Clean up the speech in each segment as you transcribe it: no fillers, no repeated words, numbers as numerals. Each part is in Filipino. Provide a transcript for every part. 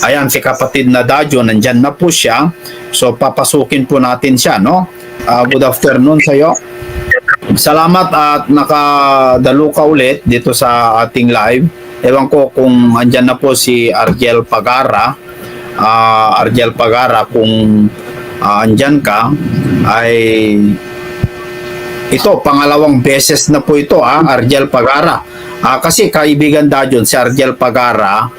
Ayan, si kapatid na Dadyo, nandyan na po siya. So, papasukin po natin siya, no? Good afternoon sa iyo. Salamat at nakadalo ka ulit dito sa ating live. Ewan ko kung andyan na po si Argel Pagara. Argel Pagara, kung andyan ka, ay ito, pangalawang beses na po ito, Argel Pagara. Kasi kaibigan Dadyon, si Argel Pagara,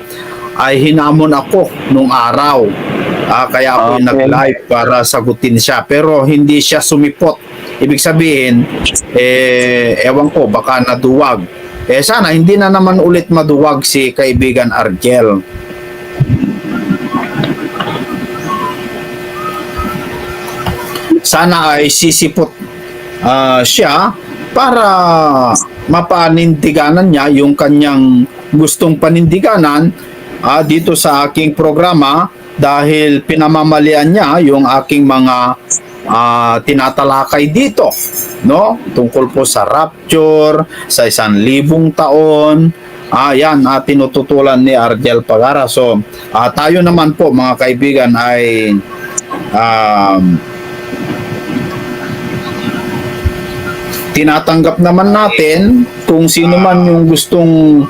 ay hinamon ako nung araw. Kaya ako yung nag-live para sagutin siya. Pero hindi siya sumipot. Ibig sabihin, ewan ko, baka naduwag. Sana hindi na naman ulit maduwag si kaibigan Argel. Sana ay sisipot siya para mapanindiganan niya yung kanyang gustong panindiganan dito sa aking programa, dahil pinamamalian niya yung aking mga tinatalakay dito, no? Tungkol po sa rapture, sa 1,000 taon. Yan, tinututulan ni Argel Pagara. So, tayo naman po mga kaibigan ay tinatanggap naman natin kung sino man yung gustong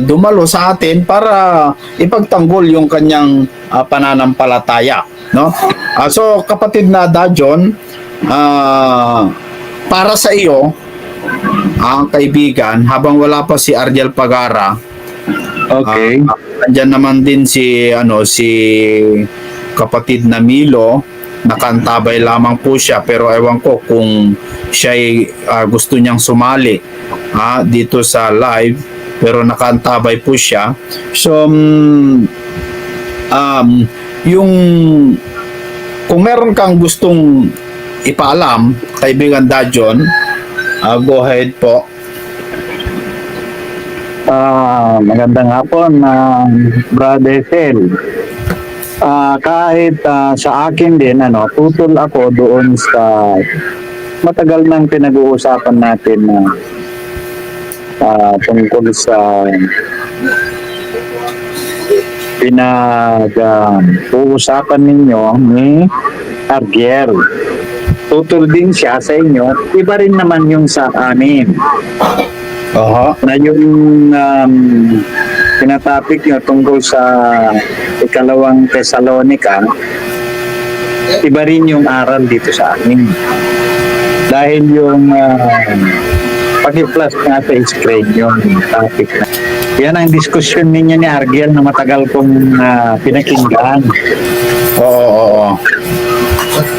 dumalo sa atin para ipagtanggol yung kanyang pananampalataya, no? So kapatid na Dadyon, para sa iyo, kaibigan, habang wala pa si Argel Pagara, okay, andyan naman din si kapatid na Milo. Nakantabay lamang po siya, pero ewan ko kung siya gusto niyang sumali dito sa live, pero nakantabay po siya. So yung kung meron kang gustong ipaalam, kaibigan Dadyon, go ahead po. Magandang hapon, Brother Phil. Kahit sa akin din, tutol ako doon sa matagal nang pinag-uusapan natin na tungkol sa pinag-uusapan ninyo ni Argel. Tutol din siya sa inyo, iba rin naman yung sa amin. Na yung pinatopic nyo tungkol sa ikalawang Thessalonica, iba rin yung aral dito sa amin. Dahil yung pag-i-plus nga sa screen yung topic na. Yan ang diskusyon ninyo ni Argel na matagal kong pinakinggan. Oo.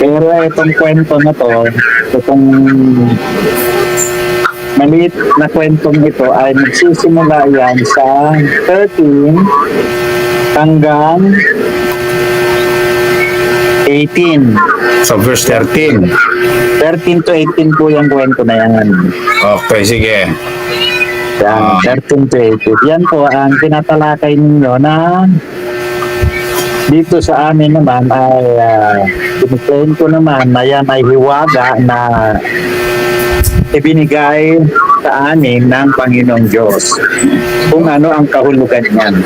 Pero itong kwento na to, itong maliit na kwentong ito ay nagsisimula yan sa 13 hanggang 18. Sa verse 13. 13 to 18 po yung kwento na yan. Okay, sige. Yan, 13 to 18. Yan po ang tinatalakay ninyo na dito sa amin naman ay piniklaim ko naman na yan ay hiwaga na ibinigay sa amin ng Panginoong Diyos kung ano ang kahulugan niyan.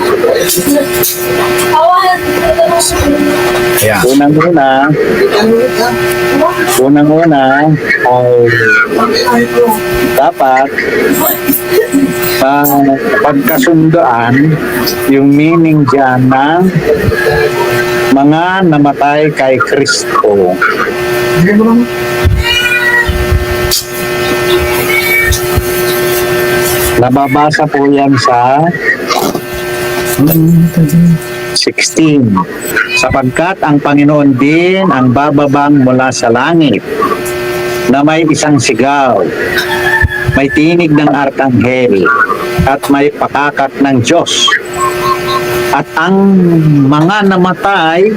Yeah. Unang-una ay dapat pagkasundoan yung meaning dyan ng mga namatay kay Kristo. Nababasa po yan sa 16. Sapagkat ang Panginoon din ang bababang mula sa langit na may isang sigaw, may tinig ng arkanghel at may pakakat ng Diyos. At ang mga namatay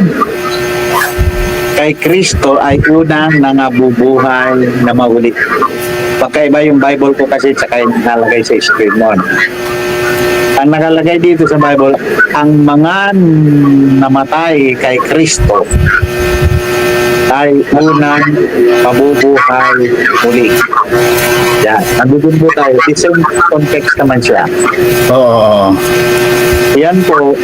kay Kristo ay unang nangabubuhay na maulit. Pagkaiba yung Bible ko kasi tsaka yung nalagay sa screen mo. Ang nakalagay dito sa Bible, ang mga namatay kay Kristo ay unang mabubuhay muli. Yan. Nandun po tayo. The same context naman siya. Oo. Yan po,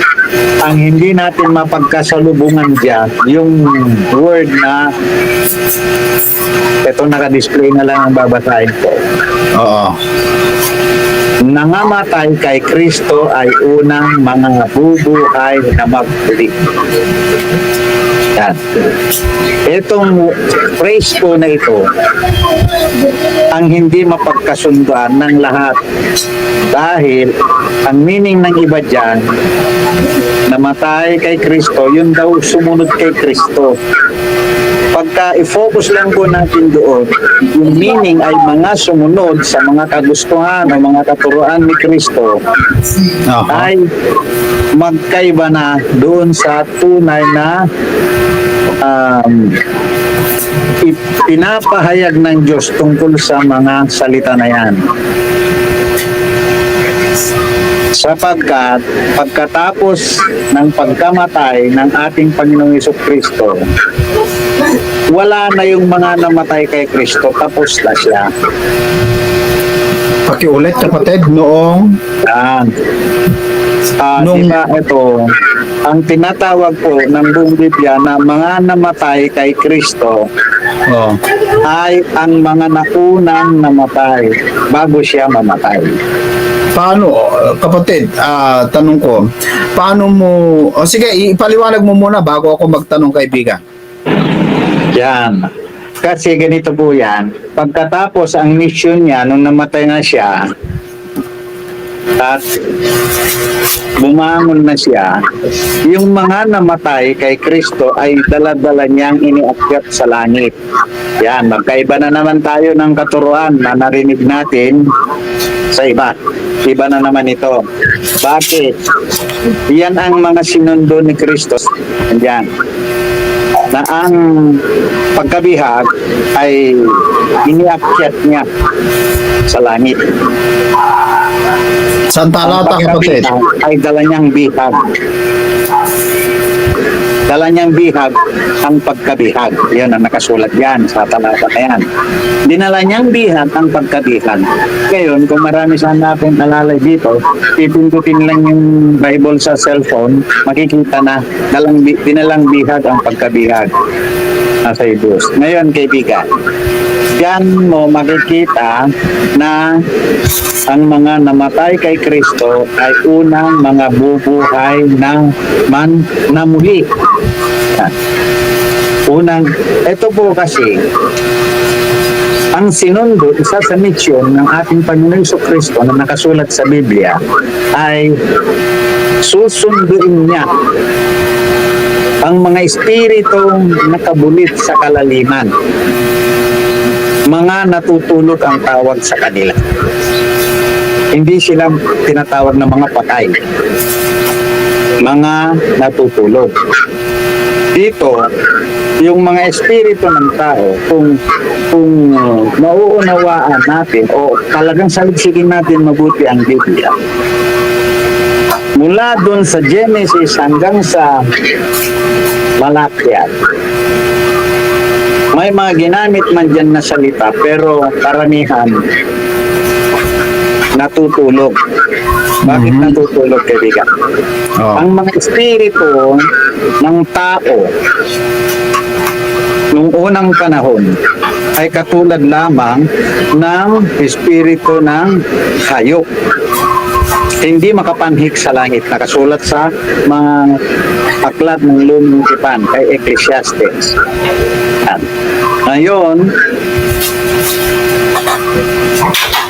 ang hindi natin mapagkasalubungan dyan, yung word na ito naka-display na lang ang babasahin ko. Oo. Nangamatay kay Kristo ay unang mga bubuhay na magpuli. Yan. Itong phrase po na ito, ang hindi mapagkasunduan ng lahat. Dahil ang meaning ng iba dyan, namatay kay Kristo, yun daw sumunod kay Kristo. Pagka i-focus lang po natin doon, yung meaning ay mga sumunod sa mga kagustuhan o mga katuruan ni Kristo Aha. ay magkaiba na doon sa tunay na pinapahayag ng Diyos tungkol sa mga salita na yan. Sapagkat pagkatapos ng pagkamatay ng ating Panginoong Jesucristo, wala na yung mga namatay kay Kristo, tapos na siya. Pakiulit kapatid, noong Yan. Nung- Diba ito, ang tinatawag po ng buong Biblia na mga namatay kay Kristo oh, ay ang mga naunang namatay bago siya mamatay. paano, kapatid, tanong ko, paano mo, sige, ipaliwanag mo muna bago ako magtanong, kaibigan. Yan. Kasi ganito po yan, pagkatapos ang mission niya nung namatay na siya at bumangon na siya, yung mga namatay kay Kristo ay dala-dala niyang iniakyat sa langit. Yan, magkaiba na naman tayo ng katuruan na narinig natin sa iba. Iba na naman ito. Bakit? Yan ang mga sinundo ni Kristo. Yan. Na ang pagkabihag ay iniakyat niya sa langit. Saan talata, Ang kapatid? pagkabihag ay dala niyang bihag. Dala niyang bihag ang pagkabihag. Yan ang nakasulat yan sa talata na yan. Dinala niyang bihag ang pagkabihag. Ngayon, kung marami sa natin alalay dito, pipindutin lang yung Bible sa cellphone, makikita na dinalang bihag ang pagkabihag nasa Diyos. Ngayon, kaibigan, diyan mo makikita na ang mga namatay kay Kristo ay unang mga bubuhay na muli. Unang, ito po kasi, ang sinundo, isa sa mission ng ating Panginoon Jesucristo na nakasulat sa Biblia ay susunduin niya ang mga espiritong nakabulit sa kalaliman. Mga natutulog ang tawag sa kanila. Hindi sila tinatawag na mga patay. Mga natutulog. Dito, yung mga espiritu ng tao, kung mauunawaan natin o talagang saligsigin natin mabuti ang Biblia, mula doon sa Genesis hanggang sa Malakiat, may mga ginamit man dyan na salita, pero karamihan natutulog. Bakit natutulog, kaibigan? Oh. Ang mga espiritu ng tao nung unang panahon ay katulad lamang ng espiritu ng hayop. Hindi makapanhik sa langit. Nakasulat sa mga aklat ng lumang tipan kay Ecclesiastes. Ngayon,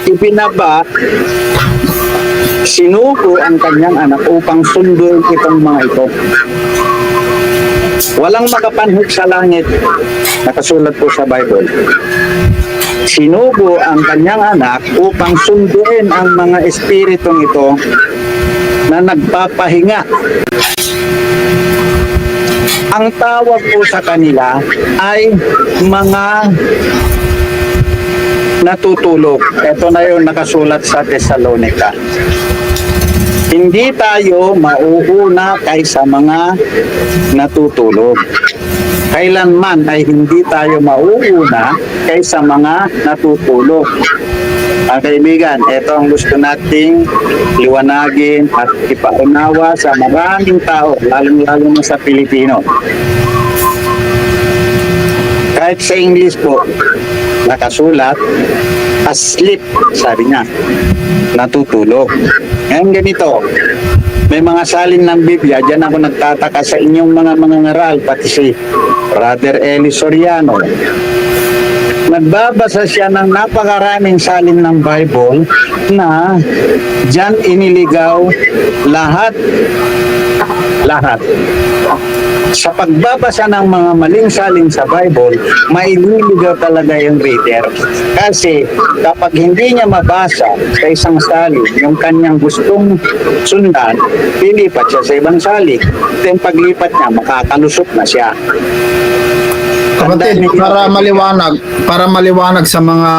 ibinaba, sinuko ang kanyang anak upang sunduin itong mga ito. Walang makapanhik sa langit. Nakasulat po sa Bible. Sinubo ang kanyang anak upang sunduin ang mga espiritong ito na nagpapahinga. Ang tawag po sa kanila ay mga natutulog. Ito na yung nakasulat sa Thessalonica. Hindi tayo mauuna kaysa mga natutulog. Kailanman ay hindi tayo mauuna kaysa mga natutulog. Mga kaibigan, ito ang gusto nating liwanagin at ipaunawa sa maraming tao, lalong-lalo na sa Pilipino. Kahit sa English po, nakasulat, asleep, sabi niya, natutulog. Ngayon ganito, may mga salin ng Biblia, dyan ako nagtataka sa inyong mga mangangaral, pati si Brother Eli Soriano. Nagbabasa siya ng napakaraming salin ng Bible na dyan iniligaw lahat. Sa pagbabasa ng mga maling salin sa Bible, maililigaw talaga yung reader. Kasi kapag hindi niya mabasa sa isang salin yung kanyang gustong sundan, lilipat siya sa ibang salin. Then paglipat niya, makakalusot na siya. Kapatid, para maliwanag sa mga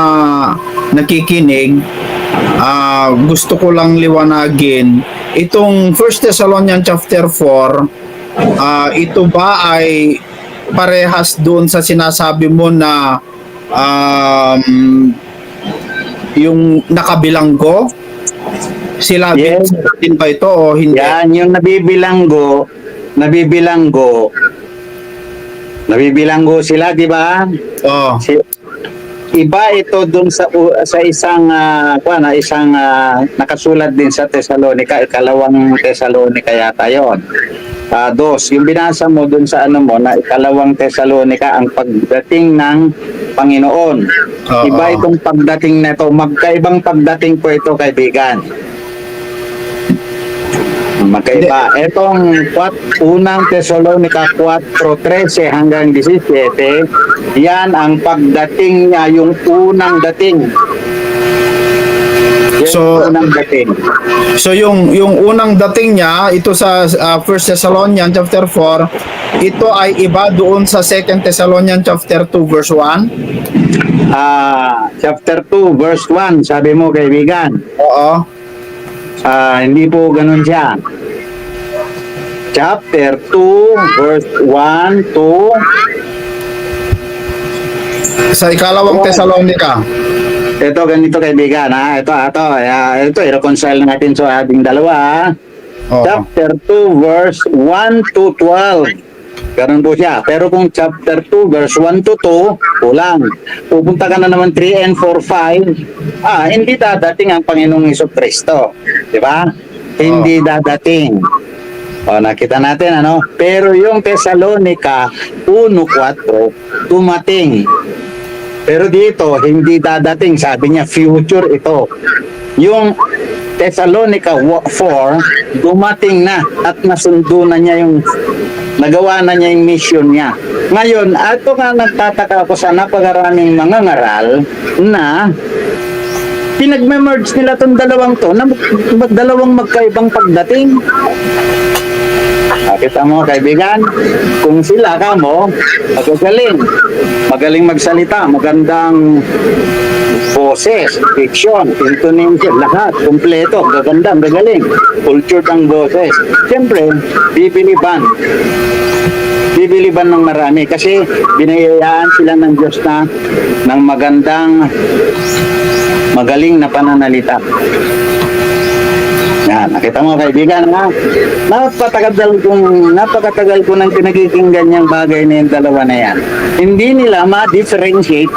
nakikinig, gusto ko lang liwanagin itong 1 Thessalonians chapter 4, ito ba ay parehas doon sa sinasabi mo na yung nakabilanggo? Sila Yes. din ba ito o hindi? Yan, yung nabibilanggo sila, di ba? Oh. Iba ito dun sa isang nakasulat din sa Thessalonica, ikalawang Thessalonica yata yon. Dos, yung binasa mo dun sa na ikalawang Thessalonica, ang pagdating ng Panginoon. Iba itong pagdating na ito, magkaibang pagdating po ito, kaibigan. Magkaiba. Etong unang Thessalonica 4:13 hanggang 17, yan ang pagdating niya, yung unang dating. Unang dating. So yung unang dating niya, ito sa 1 Thessalonians chapter 4, ito ay iba doon sa 2 Thessalonians chapter 2 verse 1. Chapter 2 verse 1, sabi mo, kaibigan. Oo. Hindi po ganun siya. Chapter 2 verse 1 to Sa ikalawang Thessalonica. ito, ganito, kaibigan, ito i-reconcile natin sa ating dalawa, ha? Oo. Chapter 2 verse 1 to 12. Ganun po siya. Pero kung chapter 2 verse 1 to 2, kulang. Pupunta ka na naman 3 and 4, 5. Hindi dadating ang Panginoong Hesukristo. Di ba? Hindi dadating. Nakita natin, Pero yung Thessalonica 1:4, dumating. Pero dito, hindi dadating. Sabi niya, future ito. Yung Thessalonica 4, dumating na at nasundo na niya nagawa na niya yung mission niya. Ngayon, ato nga nagtataka ako sa napakaraming mga ngaral na pinag-merge nila itong dalawang to na dalawang magkaibang pagdating. Kita mo, kaibigan, kung sila kamo, magaling magsalita, magandang boses, diction, intonation, lahat, kumpleto, gaganda, gagaling, cultured ang boses. Siyempre, bibiliban ng marami kasi binayayaan sila ng Diyos ng magandang, magaling na pananalita. Yan, nakita mo, kaibigan, napakatagal ko nang pinagkikinggan yung bagay na yung dalawa na yan. Hindi nila ma-differentiate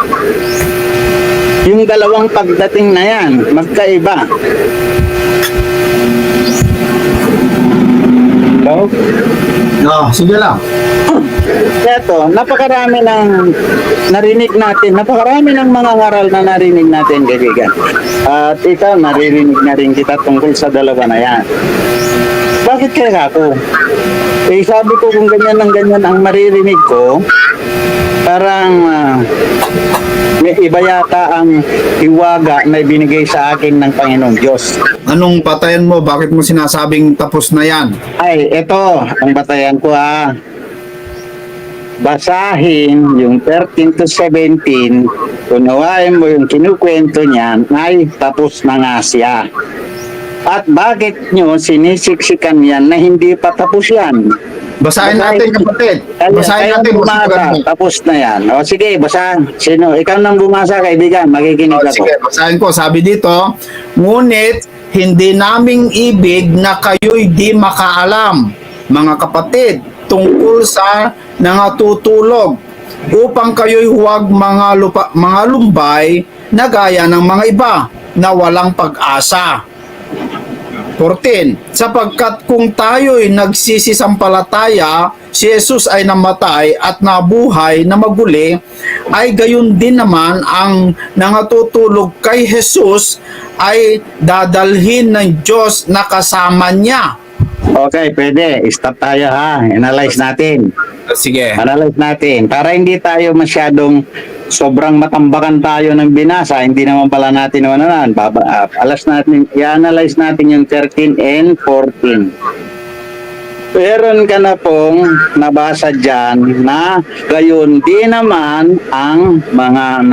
yung dalawang pagdating na yan, magkaiba. So, Sige lang. Eto, napakarami ng narinig natin, napakarami ng mga ngaral na narinig natin, kaibigan. At ikaw, naririnig na rin kita tungkol sa dalawa na yan. Bakit kaya ako? Sabi ko kung ganyan ng ganyan ang maririnig ko, parang may iba yata ang hiwaga na ibinigay sa akin ng Panginoong Diyos. Anong patayan mo? Bakit mo sinasabing tapos na yan? Ay, ito, ang batayan ko, basahin yung 13 to 17, unawain mo yung kinukwento niyan, ay tapos na nga siya. At bakit nyo sinisiksikan yan na hindi pa tapos yan? Basahin natin, kapatid. Basahin natin. Bumasa, tapos na yan. O sige, basa. Sino? Ikaw nang bumasa, kaibigan. Makikinig ako. Sige, basahin ko. Sabi dito, ngunit hindi naming ibig na kayo'y di makaalam, mga kapatid, tungkol sa nangatutulog, upang kayo'y huwag mga lumbay na gaya ng mga iba na walang pag-asa. 14. Sapagkat kung tayo'y nagsisisampalataya, si Jesus ay namatay at nabuhay na maguli, ay gayon din naman ang nangatutulog kay Jesus ay dadalhin ng Diyos na kasama niya. Okay, pwede. Stop tayo ha. Analyze natin. Sige. Analyze natin. Para hindi tayo masyadong sobrang matambakan tayo ng binasa, hindi naman pala natin i-analyze natin yung 13 and 14. Meron ka na pong nabasa dyan na gayon din naman ang mga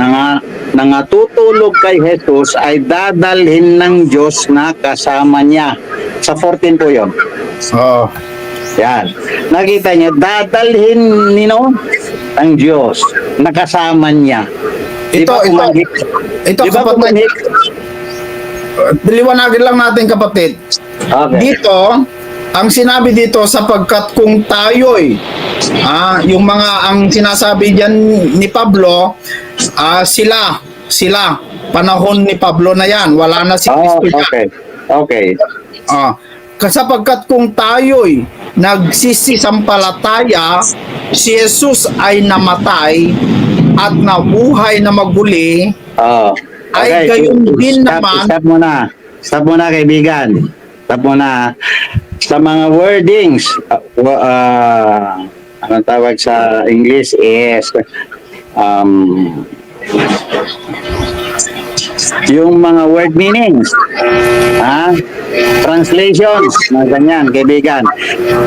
nangatutulog kay Jesus ay dadalhin ng Diyos na kasama niya. Sa 14 po yun. Oo. Yan. Nakita niyo, dadalhin ang Diyos na kasama niya. Ito, kapatid. Liwanagin lang natin, kapatid. Okay. Dito, ang sinabi dito, sapagkat kung tayo'y, ang sinasabi diyan ni Pablo, sila, panahon ni Pablo na yan, wala na si Kristo yan. Okay. Kasapagkat kung tayo'y nagsisisampalataya, si Jesus ay namatay at nabuhay na maguli, ay gayon din naman. Stop muna, kaibigan. Stop muna. Sa mga wordings, anong tawag sa English is yung mga word meanings, translations, na ganyan, kaibigan.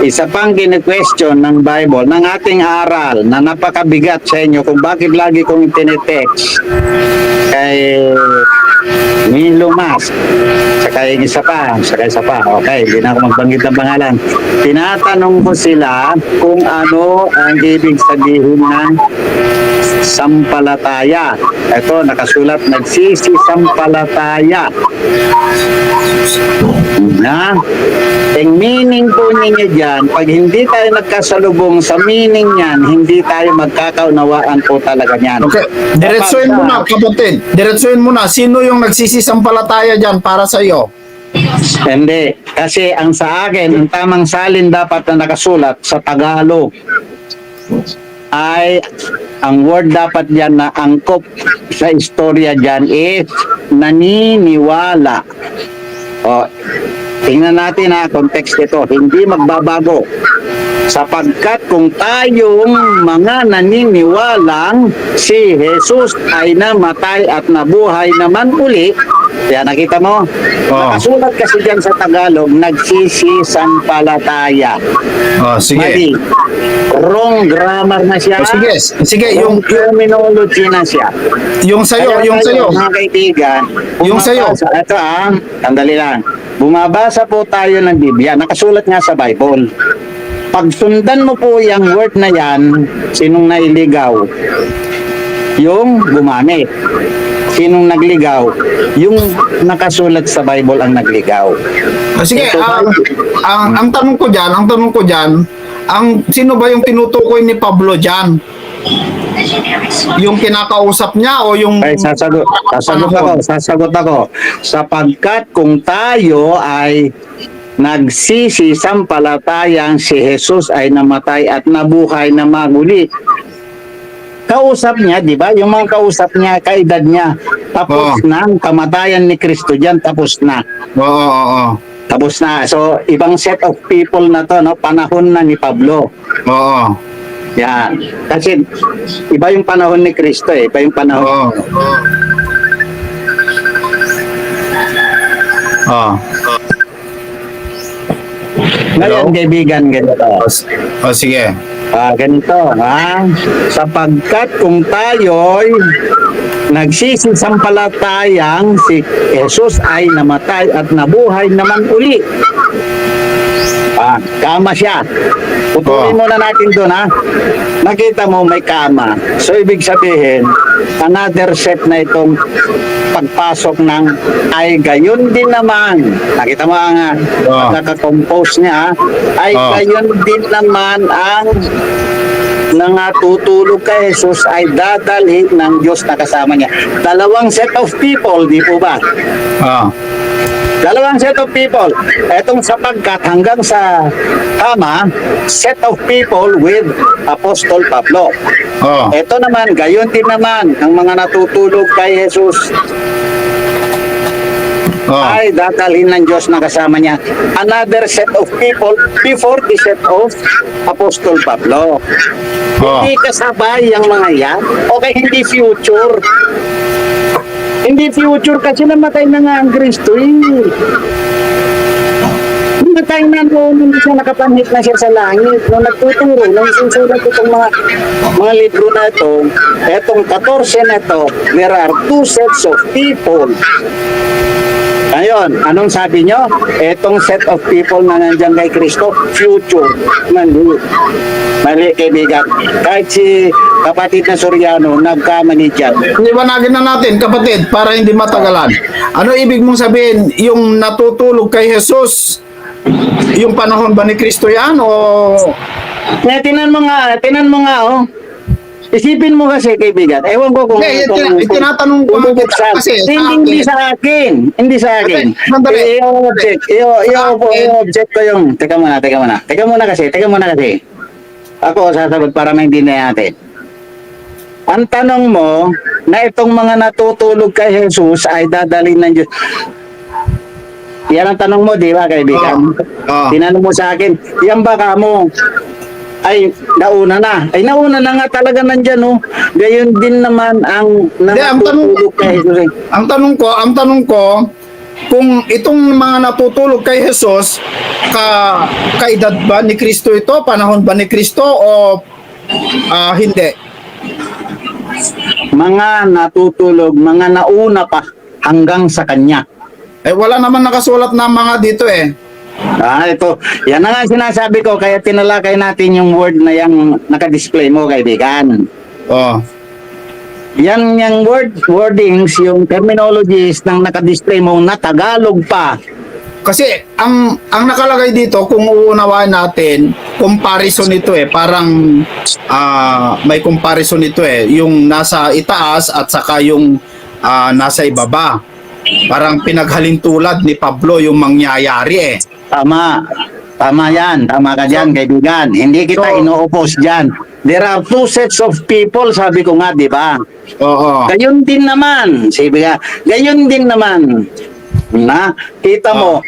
Isa pang kine-question ng Bible, ng ating aral, na napakabigat sa inyo kung bakit lagi kong tinetext kay Milo Mas, saka yung isa pa. Okay, hindi na ako magbanggit ng pangalan. Tinatanong ko sila kung ano ang ibig sabihin ng sampalataya. Ito, nakasulat, nagsisisampalataya. Ang meaning po ninyo dyan, pag hindi tayo nagkasalubong sa meaning niyan, hindi tayo magkakaunawaan po talaga niyan. Okay, diretsuhin mo na, kapatid. Diretsuhin mo na, sino yung nagsisisampalataya dyan para sa iyo? Hindi. Kasi ang sa akin, ang tamang salin dapat na nakasulat sa Tagalog ay ang word dapat dyan na angkop sa istorya dyan is naniniwala. Tingnan natin context ito. Hindi magbabago. Sapagkat kung tayong mga naniniwalang si Jesus ay namatay at nabuhay naman uli, yan, nakita mo? Nakasulat kasi dyan sa Tagalog, nagsisisampalataya. Sige. Mali. Wrong grammar na siya. Sige, yung terminology na siya. Yung sayo. Mga kaibigan, yung sayo. Ito sandali lang. Bumabasa po tayo ng Biblia. Nakasulat nga sa Bible. Pag sundan mo po yung word na yan, sinong nailigaw? Yung gumamit. Sinong nagligaw? Yung nakasulat sa Bible ang nagligaw. Sige, ang tanong ko dyan, sino ba yung tinutukoy ni Pablo dyan? Yung kinakausap niya o yung... Ay, sasagot ako. Sapagkat kung tayo ay nagsisisampalatayang si Jesus ay namatay at nabuhay na maguli. Kausap niya, di ba? Yung mga kausap niya, kaedad niya, tapos na ang kamatayan ni Kristo diyan, tapos na. Oo. Tapos na. So, ibang set of people na to, no? Panahon na ni Pablo. Oo. Yan. Kasi iba yung panahon ni Kristo iba yung panahon. Ngayon, kaibigan, ganito. Sige. Ganito, sapagkat kung tayo'y nagsisisampalatayang si Jesus ay namatay at nabuhay naman uli. Kama siya. Putulin muna natin doon, ha. Nakita mo may kama. So ibig sabihin, another set na itong pagpasok ng ay gayon din naman. Nakita mo ang pagkaka-compose niya, ha? Ay gayon din naman ang nangatutulog kay Jesus ay dadalhin ng Diyos na kasama niya. Dalawang set of people, di po ba? Dalawang set of people. Etong sapagkat hanggang sa kama, set of people with Apostol Pablo. Ito naman, gayon din naman ang mga natutulog kay Jesus ay dadalhin ng Diyos na kasama niya. Another set of people before the set of Apostol Pablo. Hindi kasabay ang mga yan. Okay, hindi future. Hindi future kasi namatay na nga ang Kristo. Namatay na noon na siya, nakapanhit na siya sa langit. Nung nagtuturo, nung sinusulat itong mga libro na ito, etong 14 na ito, there are two sets of people. Ngayon, anong sabi nyo? Etong set of people na nandiyan kay Kristo, future. Mali, kaibigan. Kahit si kapatid na Soriano, nagkamali dyan. Liwanagin na natin, kapatid, para hindi matagalan. Ano ibig mong sabihin, yung natutulog kay Jesus, yung panahon ba ni Kristo yan o... Tinan mo nga, oh. Isipin mo kasi, kaibigan. Ewan ko kung... Tinatanong ko kasi hindi sa akin. Hindi sa akin. I-object ko yung... Teka muna kasi. Ako, sasagot para maintindihan natin. Ang tanong mo, na itong mga natutulog kay Jesus ay dadalhin ng Diyos. Yan ang tanong mo, di ba, kaibigan? Tinanong mo sa akin, yan ba ka mo? Ay, nauna na. Ay, nauna na nga talaga nandyan, oh. Gayon din naman ang natutulog kay Jesus. Ang tanong ko, kung itong mga natutulog kay Jesus, kaedad ba ni Kristo ito? Panahon ba ni Kristo o hindi? Mga natutulog, mga nauna pa hanggang sa kanya. Wala naman nakasulat na mga dito eh. Ito. Yan na nga sinasabi ko, kaya tinalakay natin yung word na yung nakadisplay mo, kaibigan. Yan yung wordings, yung terminologies ng nakadisplay mo na Tagalog pa. Kasi ang nakalagay dito, kung uunawain natin, comparison nito eh, parang may comparison nito eh, yung nasa itaas at saka yung nasa ibaba. Parang pinaghalintulad ni Pablo yung mangyayari eh. Tama yan. Tama ka dyan, kaibigan. Hindi kita ino-oppose dyan. There are two sets of people, sabi ko nga, di ba? Gayon din naman. Gayon din naman. Na, kita mo,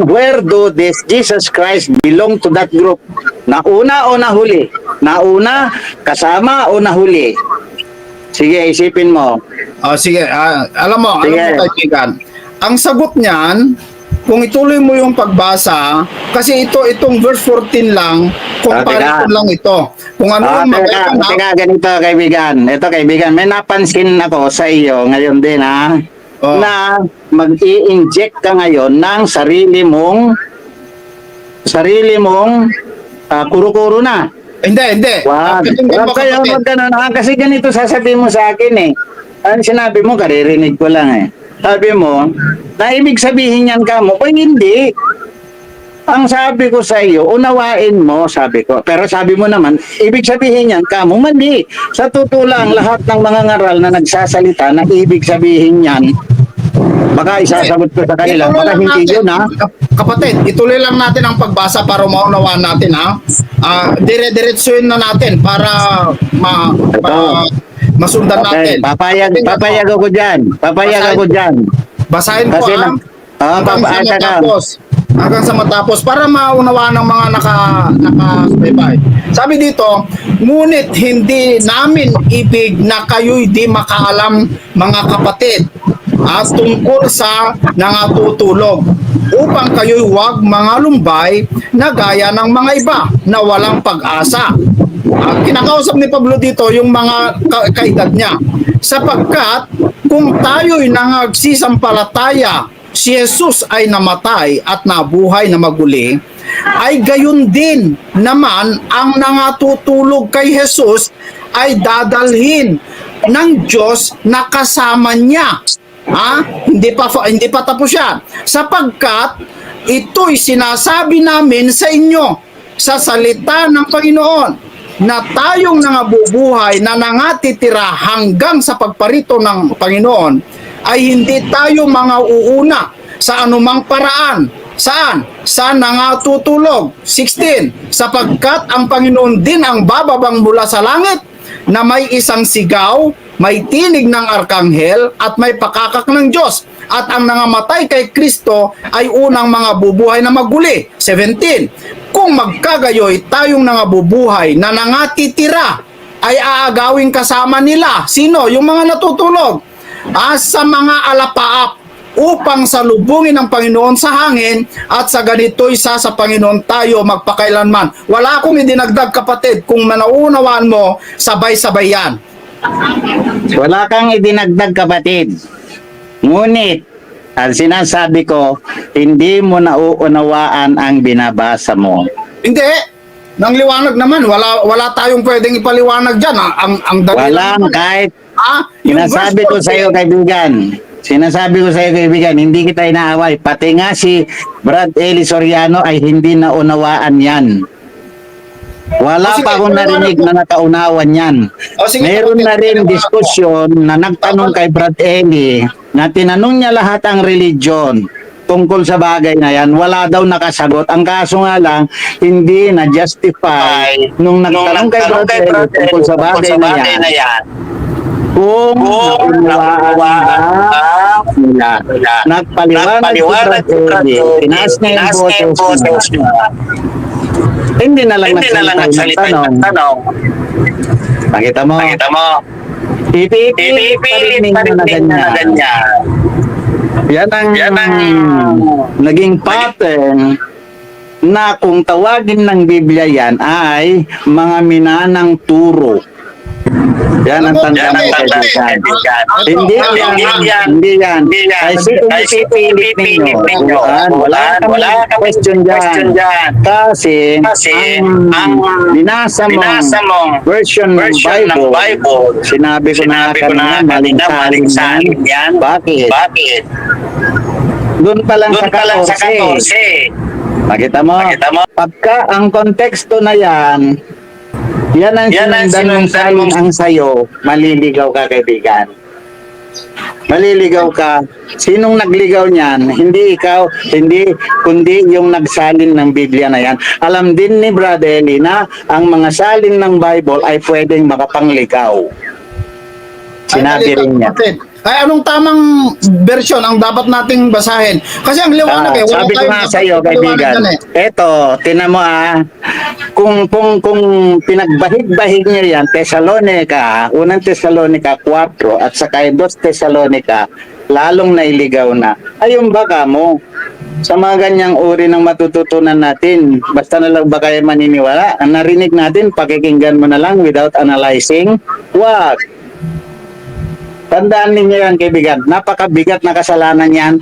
where do this Jesus Christ belong to that group? Nauna o nahuli? Nauna, kasama o nahuli? Sige, isipin mo. Sige, alam mo kaibigan, ang sagot niyan, kung ituloy mo yung pagbasa, kasi itong verse 14 lang, comparison lang ito. Kung ano yung teka, ganito kaibigan. Ito kaibigan, may napansin ako sa iyo ngayon din, ha? Na mag-i-inject ka ngayon ng sarili mong kuro-kuro na. Hindi. Wag kayo magkano. Kasi ganito sasabihin mo sa akin eh. Ano sinabi mo, karirinig ko lang eh. Sabi mo, na ibig sabihin yan ka mo, hindi. Ang sabi ko sa iyo, unawain mo, sabi ko. Pero sabi mo naman, ibig sabihin yan ka mo, mali. Sa totoo lang, lahat ng mga ngaral na nagsasalita na ibig sabihin yan, baka isasagot ko sa kanila, baka hindi yun, ha? Kapatid, ituloy lang natin ang pagbasa para maunawaan natin, ha? Dire-diretsuin na natin para masundan natin. Papayag ako dyan. Basahin ko, ha? Hanggang sa matapos para maunawaan ng mga nakasubaybay. Sabi dito, ngunit hindi namin ibig na kayo'y di makaalam, mga kapatid, at tungkol sa nangatutulog, upang kayo'y huwag mga lumbay na gaya ng mga iba na walang pag-asa. Kinakausap ni Pablo dito yung mga kaedad niya. Sapagkat kung tayo'y nangagsisampalataya, si Jesus ay namatay at nabuhay na maguli, ay gayon din naman ang nangatutulog kay Jesus ay dadalhin ng Diyos na kasama niya. Hindi pa tapos yan. Sapagkat ito'y sinasabi namin sa inyo sa salita ng Panginoon na tayong nangabubuhay na nangatitira hanggang sa pagparito ng Panginoon ay hindi tayo mga uuna sa anumang paraan. Saan? Sa nangatutulog. 16. Sapagkat ang Panginoon din ang bababang mula sa langit na may isang sigaw, may tinig ng arkanghel at may pakakak ng Diyos. At ang nangamatay kay Kristo ay unang mga bubuhay na maguli. 17. Kung magkagayoy tayong nangabubuhay na nangatitira ay aagawin kasama nila. Sino? Yung mga natutulog. Sa mga alapaap upang salubungin ng Panginoon sa hangin at sa ganito'y sa Panginoon tayo magpakailanman. Wala akong idinagdag, kapatid. Kung manaunawaan mo, sabay-sabay yan. Wala kang idinagdag, kapatid. Ngunit, ang sinasabi ko, hindi mo nauunawaan ang binabasa mo. Hindi. Nang liwanag naman. Wala tayong pwedeng ipaliwanag dyan. Ang dali Walang naman. kahit Yung sinasabi verse ko sa iyo, 14. kaibigan. Sinasabi ko sa iyo, kaibigan, hindi kita inaaway. Pati nga si Brad Eli Soriano ay hindi naunawaan yan. Wala Sige, pa akong narinig paliwanag mo. na nakaunawan yan. Sige, Meron kapatid, na rin paliwanag mo. diskusyon na nagtanong kay Brad Eli na tinanong niya lahat ang religion tungkol sa bagay na yan. Wala daw nakasagot. Ang kaso nga lang, hindi na-justify nung nagtanong kay Brad Eli tungkol sa bagay na yan. Kung naunawaan nila. Nagpaliwanag si Brad Eli. Tinaas niya yung boses niya. Hindi na lang nagsalita yung tanong. Pakita mo. Ipipilit pa rin na ganyan. Yan ang naging pattern na kung tawagin ng Biblia yan ay mga minanang turo. Yan ang tanda ng kaibigan. Hindi yan. Kasi kung ipipilit ninyo, wala kang question dyan. Kasi ang binasa mong version ng Bible, sinabi ko na maling salin yan. Bakit? Doon pa lang sa 14. Makita mo? Pagka ang konteksto na yan, yan ang sinundan mong salin ang sayo, maliligaw ka, kaibigan. Maliligaw ka. Sinong nagligaw niyan? Hindi ikaw, kundi yung nagsalin ng Biblia na yan. Alam din ni Brother Eli na ang mga salin ng Bible ay pwedeng makapangligaw. Sinabi rin niya. Ay, anong tamang version ang dapat nating basahin? Kasi ang liwanag wala Sabi ko nga sa iyo, kaibigan, eto, tinan mo kung pinagbahig-bahig niya yan, Thessalonica, unang Thessalonica 4 at saka 2 Thessalonica, lalong nailigaw na. Ayun baka mo, sa mga ganyang uri ng matututunan natin, basta na lang ba kayo maniniwala? Ang narinig natin, pakikinggan mo na lang without analyzing, wag. Tandaan ninyo yan, kaibigan. Napakabigat na kasalanan yan.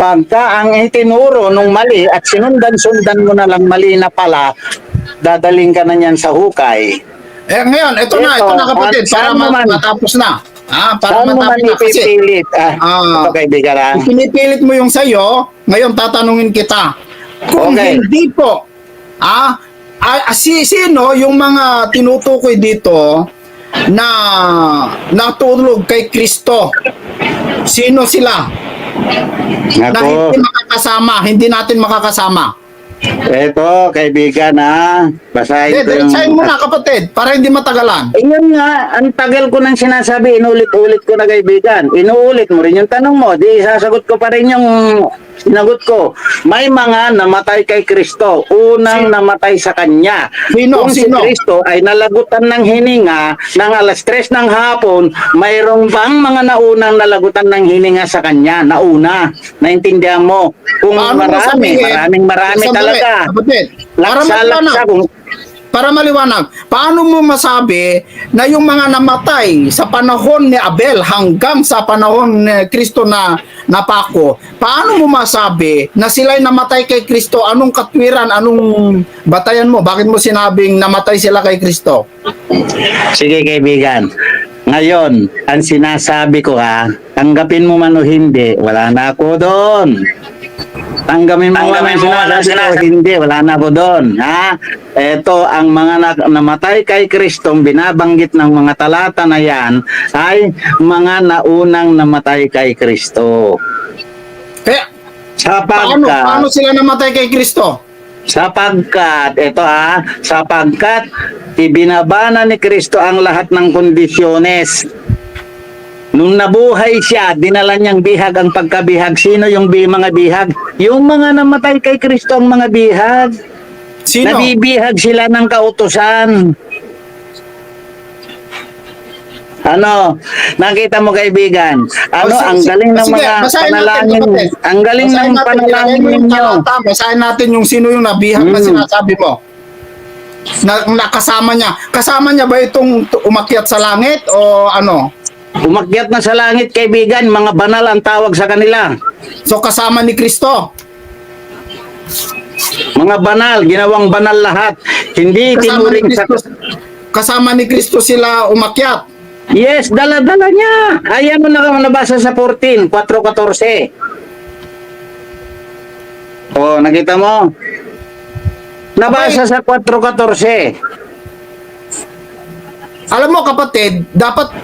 Pagka ang itinuro nung mali at sinundan-sundan mo na lang mali na pala, dadaling ka na yan sa hukay. Ngayon, ito na kapatid, para matapos na. Para saan mo man matapos na. Kasi, ipipilit? Ito, kaibigan. pinipilit mo yung sayo, ngayon tatanungin kita. Kung hindi po, sino yung mga tinutukoy dito na natulog kay Kristo? Sino sila? Na hindi natin makakasama. Eto, kaibigan basahin ko yung... Basahin mo na, kapatid, para hindi matagalan. Yun nga, ang tagal ko nang sinasabi, inulit-ulit ko na, kaibigan. Inuulit mo rin yung tanong mo, di sasagot ko pa rin yung sinagot ko. May mga namatay kay Kristo, unang namatay sa Kanya. Kung si Kristo ay nalagutan ng hininga ng alas 3 ng hapon, mayroong bang mga naunang nalagutan ng hininga sa Kanya? Nauna. Naintindihan mo? Kung maraming talaga. Laksa kung para maliwanag, paano mo masabi na yung mga namatay sa panahon ni Abel hanggang sa panahon ni Kristo na napako, paano mo masabi na sila'y namatay kay Kristo? Anong katwiran, anong batayan mo? Bakit mo sinabing namatay sila kay Kristo? Sige kaibigan, ngayon, ang sinasabi ko tanggapin mo man o hindi, wala na ako doon. Tanggapin mo man o hindi, wala na ako doon. Ito, ang mga namatay kay Kristo, binabanggit ng mga talata na yan, ay mga naunang namatay kay Kristo. Kaya, Sapagkat, paano sila namatay kay Kristo? sapagkat ibinabana ni Kristo ang lahat ng kondisyones. Nung nabuhay siya, dinala niyang bihag ang pagkabihag. Sino yung mga bihag? Yung mga namatay kay Kristo ang mga bihag. Sino? Nabibihag sila ng kautusan. Ano, nakita mo kaibigan, ang galing ng sige, mga basahin natin, panalangin, kapatid. ang galing ng Basahin natin, panalangin ilagay mo yung ninyo. talata, basahin natin yung sino yung nabihag na sinasabi mo. Nakasama niya. Kasama niya ba itong umakyat sa langit o ano? Umakyat na sa langit kaibigan, mga banal ang tawag sa kanila. So kasama ni Kristo. Mga banal, ginawang banal lahat. Hindi tinuring sa... Kasama ni Kristo sila umakyat. Yes, dala-dala niya. Ayan mo na nabasa sa 14, 4:14. Oh, nakita mo? Nabasa sa 4:14. Alam mo kapatid, dapat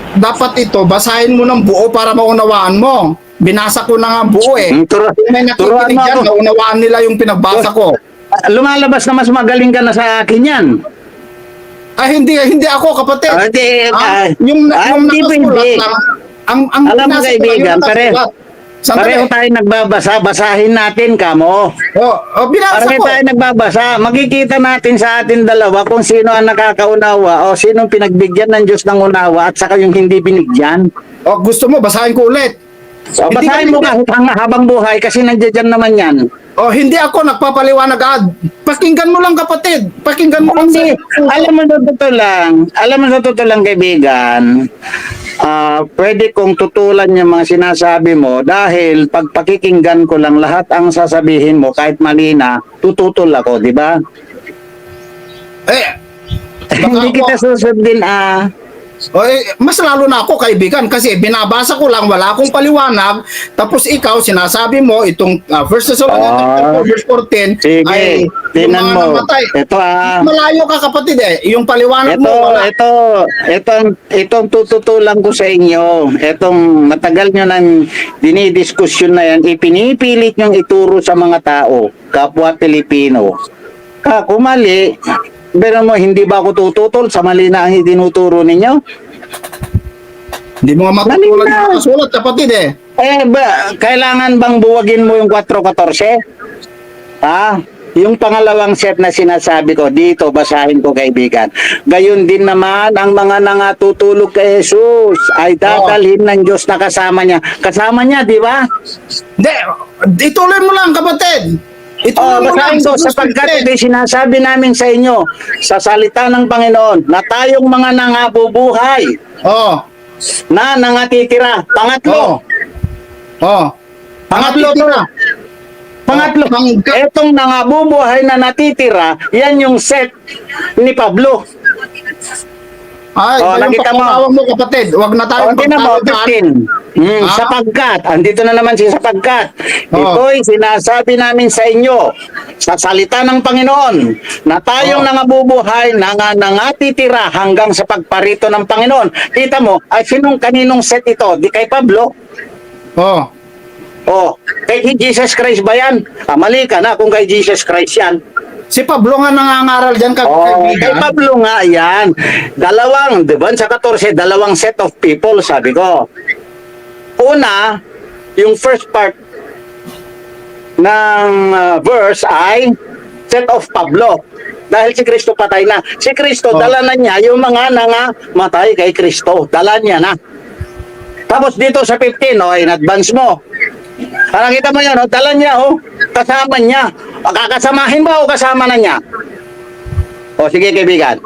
ito basahin mo ng buo para maunawaan mo. Binasa ko na nga buo eh. Kung may Turuan nakikinig mo dyan, ako. naunawaan nila yung pinagbasa ko. Lumalabas na mas magaling ka na sa akin yan. Ay, hindi ako kapatid. Yung hindi nakasulat pwede. lang, ang Alam mo binasa ko lang kaibigan, yung nakasulat. Sandali. pareho tayo nagbabasa, basahin natin kamo. Binasa Pareho ko. tayo nagbabasa, makikita natin sa atin dalawa kung sino ang nakakaunawa o sino ang pinagbigyan ng Diyos ng unawa at saka yung hindi binigyan. Gusto mo, basahin ko ulit. So, Hindi basahin mo ka- kahit habang buhay kasi nandiyan naman yan. Hindi ako nagpapaliwanag Pakinggan mo lang kapatid. Pakinggan mo lang. Hindi, alam mo sa totoo lang kaibigan, pwede kong tutulan yung mga sinasabi mo dahil pag pakikinggan ko lang lahat ang sasabihin mo kahit mali na, tututol ako, di ba? Hindi kita susundin Mas lalo na ako kaibigan kasi binabasa ko lang, wala akong paliwanag, tapos ikaw sinasabi mo itong verse 4 verse 14 sige, ay yung tinan mga mo. namatay. Ito Malayo ka kapatid yung paliwanag mo wala. Itong tututulan ko sa inyo, itong matagal nyo nang dinidiskusyon na yan, ipinipilit nyong ituro sa mga tao, kapwa Pilipino. Kung mali, pero mo, hindi ba ako tututol sa mali na ang itinuturo ninyo? Hindi mo nga matutulan Malinaw. yung nakasulat kapatid Kailangan bang buwagin mo yung 4:14? Yung pangalawang set na sinasabi ko, dito basahin ko kaibigan. Gayon din naman ang mga nangatutulog kay Jesus ay dadalhin ng Diyos na kasama niya. Kasama niya, di ba? Hindi, ituloy mo lang kapatid. Ituloy mo lang Basahin ko sa sapagkat ito'y sinasabi namin sa inyo sa salita ng Panginoon na tayong mga nangabubuhay na nangatitira. Pangatlo. Pangatlo to. Pangatlo. Etong nangabubuhay na natitira, yan yung set ni Pablo. Nakita mo kapatid. Huwag na tayo mo, 15. Sapagkat, andito na naman si sapagkat. Ito'y sinasabi namin sa inyo sa salita ng Panginoon na tayong nangabubuhay, nangatitira hanggang sa pagparito ng Panginoon. Kita mo, kaninong set ito? Di kay Pablo? Kay Jesus Christ ba yan? Mali ka na kung kay Jesus Christ yan. Si Pablo nga nangangaral dyan Kay kaibigan. Pablo nga yan. Di ba sa 14, dalawang set of people, sabi ko. Una, yung first part ng verse ay set of Pablo. Dahil si Kristo patay na. Si Kristo, dala na niya yung mga nangamatay kay Kristo. Dala niya na. Tapos dito sa 15, in-advance mo. Nakita mo yan, dala niya, kasama niya. Kakasamahin ba o kasama na niya? O sige kaibigan.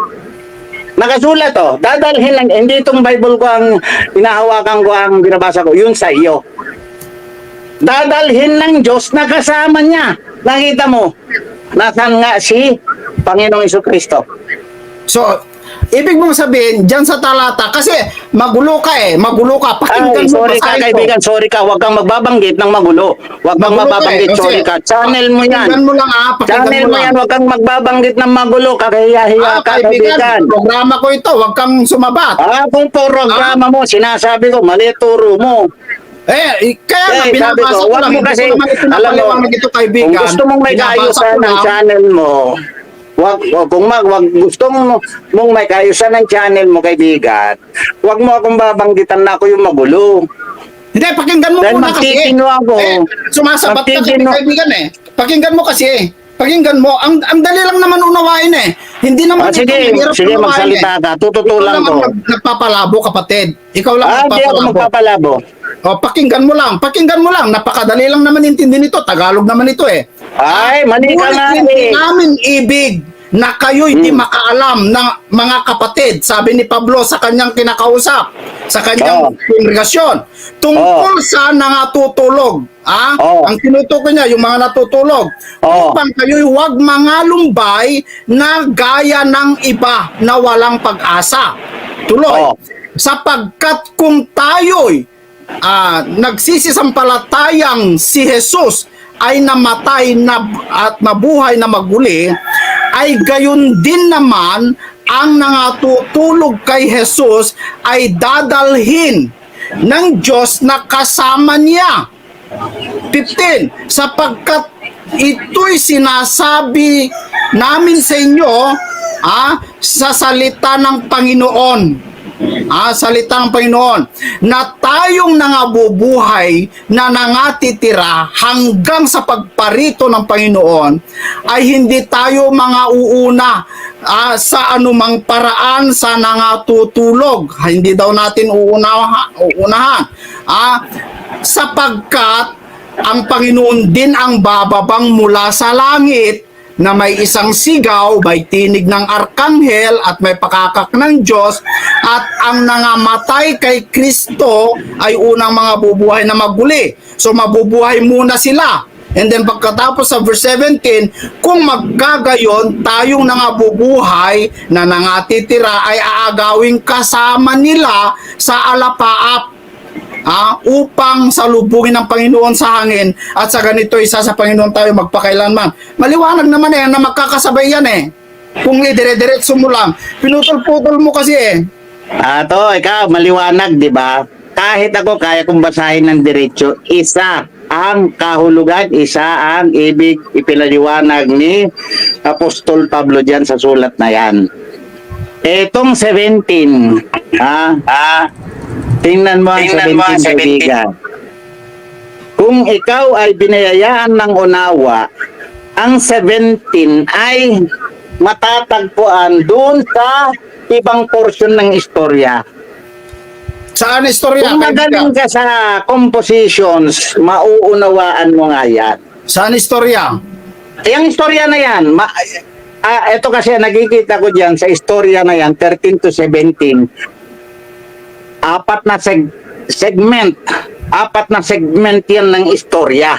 Nakasulat dadalhin lang, hindi itong Bible ko ang hinahawakan ko, ang binabasa ko, yun sa iyo. Dadalhin ng Diyos na kasama niya. Nakita mo, nasaan nga si Panginoong Jesucristo? So, ibig mong sabihin, dyan sa talata, kasi magulo ka, pakinggan mo Sorry ka basahin ko. kaibigan, sorry ka, huwag kang magbabanggit ng magulo. Huwag kang Magulo ka mababanggit, kasi sorry ka. Channel mo yan. Pakinggan mo lang Channel mo yan, huwag kang magbabanggit ng magulo, kakahiya-hiya ka kaibigan. programa ko ito, huwag kang sumabat. Kung programa mo, sinasabi ko, mali turo mo. Kaya nga, Sabi binabasa ko, ko wag lang, mo hindi kasi, ko naman ito alam mo, napaliwanag ito, kaibigan. kung gusto mong may Binabasa kaayusan ko ng lang. channel mo, wag gusto mong may kaayusan ng channel mo, kaibigan, wag mo akong babanggitan na ako yung magulo. Hindi, pakinggan mo Dahil muna kasi. magtitino ako. Sumasabat ka kasi, Magtitino. kaibigan Pakinggan mo kasi. Pakinggan mo. Ang dali lang naman unawain Hindi naman ito Sige, mahirap sige, unawain magsalita ka. Tututulan Ikaw lang ko. ang nagpapalabo, kapatid. Ikaw lang Hindi ako magpapalabo. Pakinggan mo lang. Pakinggan mo lang. Napakadali lang naman intindihin ito. Tagalog naman ito Ay, mali ka Ngunit nga hindi eh. namin ibig na kayo'y di makaalam ng mga kapatid, sabi ni Pablo sa kanyang kinakausap, sa kanyang kongregasyon, tungkol sa nangatutulog. Ang tinutukoy niya, yung mga natutulog, upang kayo'y huwag mangalumbay na gaya ng iba na walang pag-asa. Tuloy, sapagkat kung tayo'y nagsisisampalatayang si Jesus ay namatay at nabuhay na maguli, ay gayon din naman ang nangatutulog kay Jesus ay dadalhin ng Diyos na kasama niya. 15, sapagkat ito'y sinasabi namin sa inyo sa salita ng Panginoon. Salita ng Panginoon na tayong nangabubuhay na nangatitira hanggang sa pagparito ng Panginoon ay hindi tayo mga uuna sa anumang paraan sa nangatutulog. Hindi daw natin uunahan. Sapagkat ang Panginoon din ang bababang mula sa langit na may isang sigaw, may tinig ng arkanghel at may pakakak ng Diyos, at ang nangamatay kay Kristo ay unang mga bubuhay na maguli. So mabubuhay muna sila. And then pagkatapos sa verse 17, kung magkagayon, tayong nangabubuhay na nangatitira ay aagawing kasama nila sa alapaap, upang salubungin ng Panginoon sa hangin, at sa ganito isa sa Panginoon tayo magpakailanman. Maliwanag naman na magkakasabay yan kung idire-diretso mo lang. Pinutol-putol mo kasi Ikaw, maliwanag, di ba? Kahit ako, kaya kong basahin ng diretso, isa ang kahulugan, isa ang ibig ipinaliwanag ni Apostol Pablo dyan sa sulat na yan. Etong 17, tingnan mo ang 17, kaibigan. Kung ikaw ay binayayaan ng unawa, ang 17 ay matatagpuan doon sa ibang portion ng istorya. saan istorya? Kung magaling ka sa compositions, mauunawaan mo nga yan. Saan istorya? Yung istorya na yan, ito kasi nakikita ko dyan sa istorya na yan, 13 to 17, apat na segment yan ng istorya.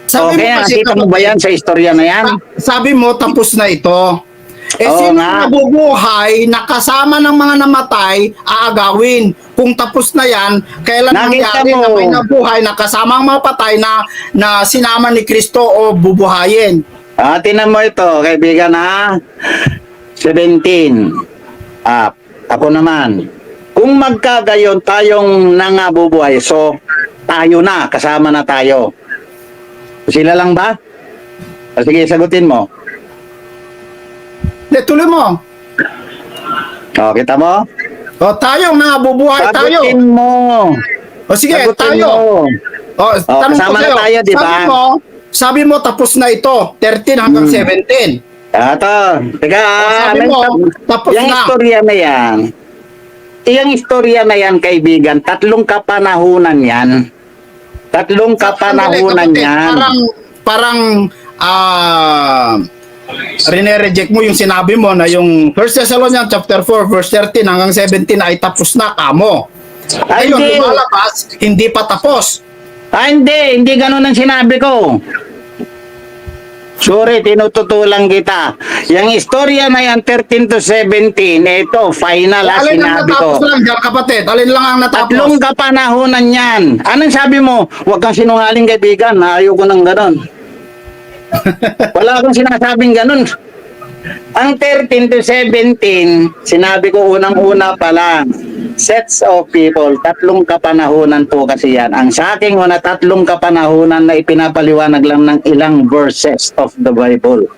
Sabi Okay, mo kasi, nakita mo ba yan sa istorya na yan? sabi mo tapos na ito. Oo Sino nga. nabubuhay na kasama ng mga namatay aagawin? Kung tapos na yan, kailan Nakita nangyari mo. na may nabuhay na kasama ang mga patay na sinama ni Kristo o bubuhayin? Tinan mo ito, kaibigan 17. Ako naman. Kung magkagayon tayong nangabubuhay, so tayo na, kasama na tayo. Sila lang ba? Sige, sagutin mo. Tuloy mo. Kita mo? O tayong nabubuhay tayo. Sagutin mo. O sige, Sagutin tayo. mo. O, tanong ko kasama na sa'yo. tayo, di ba? Sabi mo tapos na ito, 13 hanggang 17. Teka, Sabi mo, tapos yung na. istorya na yan, yung istorya na yan, kaibigan, tatlong kapanahunan yan. Tatlong kapanahunan Kapatid, yan. Parang reject mo yung sinabi mo na yung 1 Thessalonians chapter 4 verse 13 hanggang 17 ay tapos na kamo. Ay, Ayun, hindi. lumalabas, hindi pa tapos. Hindi ganun ang sinabi ko. Sorry, tinututulan kita. Yung istorya na yan, 13 to 17, ito, final ang Alin ang sinabi ko. natapos lang dyan, kapatid? Alin lang ang natapos? Tatlong kapanahunan yan. Anong sabi mo? Huwag kang sinungaling kaibigan. Ayoko ng ganon. Wala akong sinasabing ganon. Ang 13 to 17, sinabi ko unang-una pa lang, sets of people, tatlong kapanahunan po kasi yan. Ang sa aking una, tatlong kapanahunan na ipinapaliwanag lang ng ilang verses of the Bible.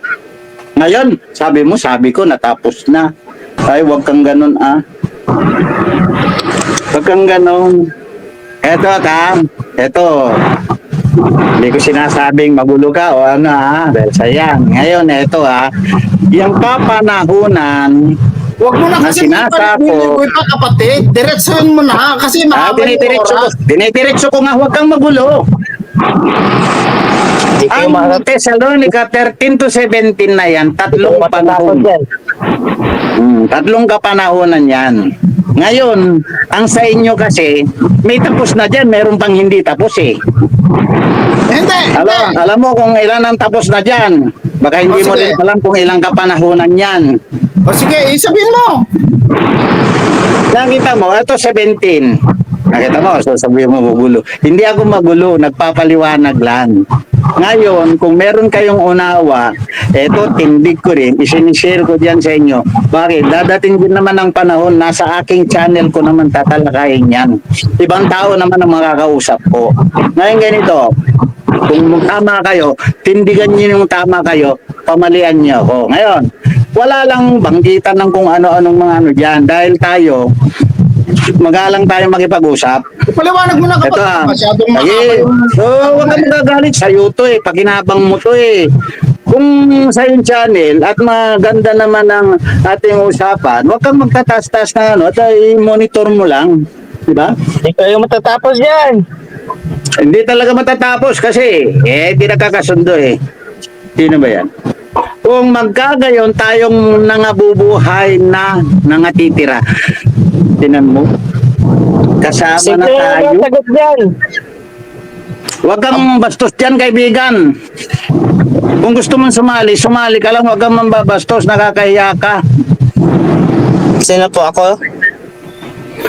Ngayon, sabi ko, natapos na. Ay, wag kang ganun ah. Wag kang ganun. Eto. Hindi ko sinasabing magulo ka o ano ha. Dahil sayang. Ngayon, eto ha. Yung kapanahunan, Huwag mo na na kasi sinasako. pa, kapatid. Diretsuhin mo na kasi mahaba yung oras. Dinidiretso ko nga, huwag kang magulo. Hindi kayo Ang Thessalonica 13 to 17 na yan, tatlong panahon. Tatlong kapanahonan yan. Ngayon, ang sa inyo kasi, may tapos na dyan, meron pang hindi tapos eh. Hindi. Alam mo kung ilan ang tapos na dyan. Baka hindi mo sige. rin alam kung ilang kapanahonan yan. O sige, isabihin mo. Nakita mo, ito 17. Nakita mo, so sabihin mo magulo. Hindi ako magulo, nagpapaliwanag lang. Ngayon, kung meron kayong unawa, eto tindig ko rin, isinishare ko dyan sa inyo. Bakit? Dadating din naman ang panahon, nasa aking channel ko naman tatalakayin yan. Ibang tao naman ang makakausap ko. Ngayon ganito, kung tama kayo, tindigan niyo yung tama kayo, pamalian niyo ako. Ngayon, wala lang banggitan ng kung ano-anong mga ano dyan. Dahil tayo, magalang tayo makipag-usap. Paliwanag mo na Ito kapatid. ah. Masyadong mahaba Sige. yung... So, huwag kang magagalit sa'yo to eh. Pakinabang mo to eh. Kung sa yung channel at maganda naman ang ating usapan, huwag kang magtatas-tas na ano at i-monitor mo lang. Diba? Hindi kayo matatapos yan. Hindi talaga matatapos kasi hindi nakakasundo eh. Sino ba yan? Kung magkagayon tayong nangabubuhay na nangatitira. Tinan mo. Kasama Sige na tayo. ang sagot dyan. Huwag kang bastos dyan, kaibigan. Kung gusto mong sumali ka lang. Huwag kang mambabastos, nakakahiya ka. Sino po ako?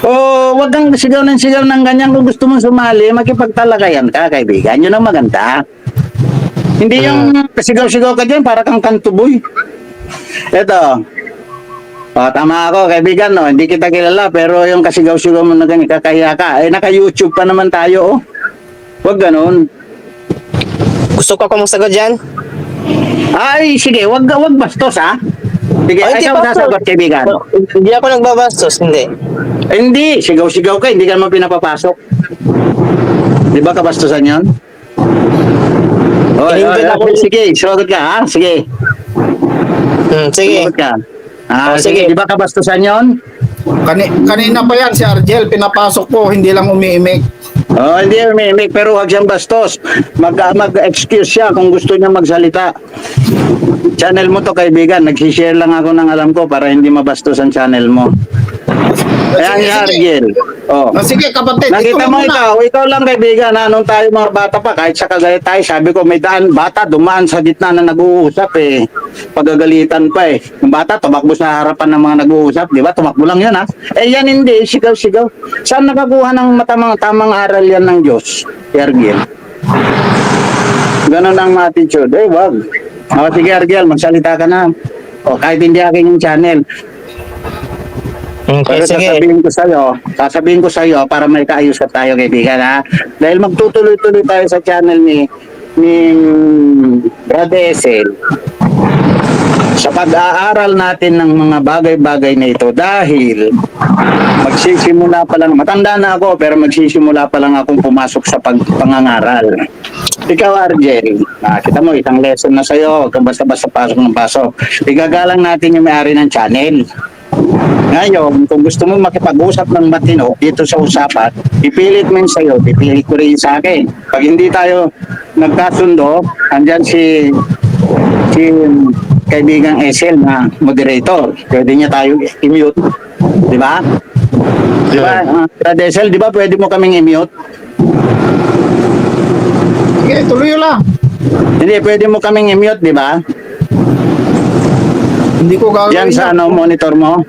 O huwag kang sigaw ng ganyan. Kung gusto mong sumali, makipagtalakayan ka, kaibigan. Yun ang maganda. Hindi yung sigaw-sigaw ka dyan, para kang kantuboy. Eto. Tama ako, kaibigan, no? Hindi kita kilala, pero yung kasigaw-sigaw mo na ganyan, kakahiya ka. Naka-YouTube pa naman tayo, oh. Huwag ganun. Gusto ko akong masagot dyan? Ay, sige, wag bastos, ha? Sige, Ay, ikaw di ba, sasagot, kaibigan. Hindi ako nagbabastos, hindi. Hindi, sigaw-sigaw ka, hindi ka naman pinapapasok. Di ba kabastusan yun? Hindi ako- Sige, sumagot ka, ha? Sige, Sige. sumagot ka. Sige. Di ba kabastusan yun? Kanina pa yan si Argel, pinapasok ko, hindi lang umiimik. Hindi umimik, pero huwag siyang bastos. Mag-excuse siya kung gusto niya magsalita. Channel mo to, kaibigan. Nagsishare lang ako ng alam ko para hindi mabastos ang channel mo. Ayan Sige, si sige. Argel. Oh. Sige, kapatid. Nakita mo muna. ikaw lang kaibigan, nung tayo mga bata pa, kahit sa Cagayan tayo, sabi ko may bata, dumaan sa gitna na nag-uusap eh. Pagagalitan pa eh. Yung bata, tumakbo sa harapan ng mga nag-uusap, di ba? Tumakbo lang yun ha. Yan hindi, sigaw-sigaw. Saan nakakuha ng tamang aral yan ng Diyos? Argel. Ganon ang attitude. Wag. Sige Argel, magsalita ka na. Kahit hindi aking yung channel. Okay, Pero sige. sasabihin ko sa iyo para may kaayos ka tayo kaibigan ha. Dahil magtutuloy-tuloy tayo sa channel ni Brad Esel sa pag-aaral natin ng mga bagay-bagay na ito dahil magsisimula pa lang, matanda na ako pero magsisimula pa lang akong pumasok sa pangangaral. Ikaw Argel, kita mo isang lesson na sa'yo, huwag kang basta-basta pasok ng pasok. Igagalang natin yung may-ari ng channel. Ngayon, kung gusto mo makipag-usap ng matino dito sa usapan, ipilit mo yun sa'yo, ipilit ko rin sa akin. Pag hindi tayo nagkasundo, andyan si kaibigang Esel na moderator. Pwede niya tayo i-mute. Di ba? Di ba? Brad Esel, di ba pwede mo kaming i-mute? Sige, tuloy lang. Hindi, pwede mo kaming i-mute, di ba? Hindi ko gagawin. Yan sa monitor mo.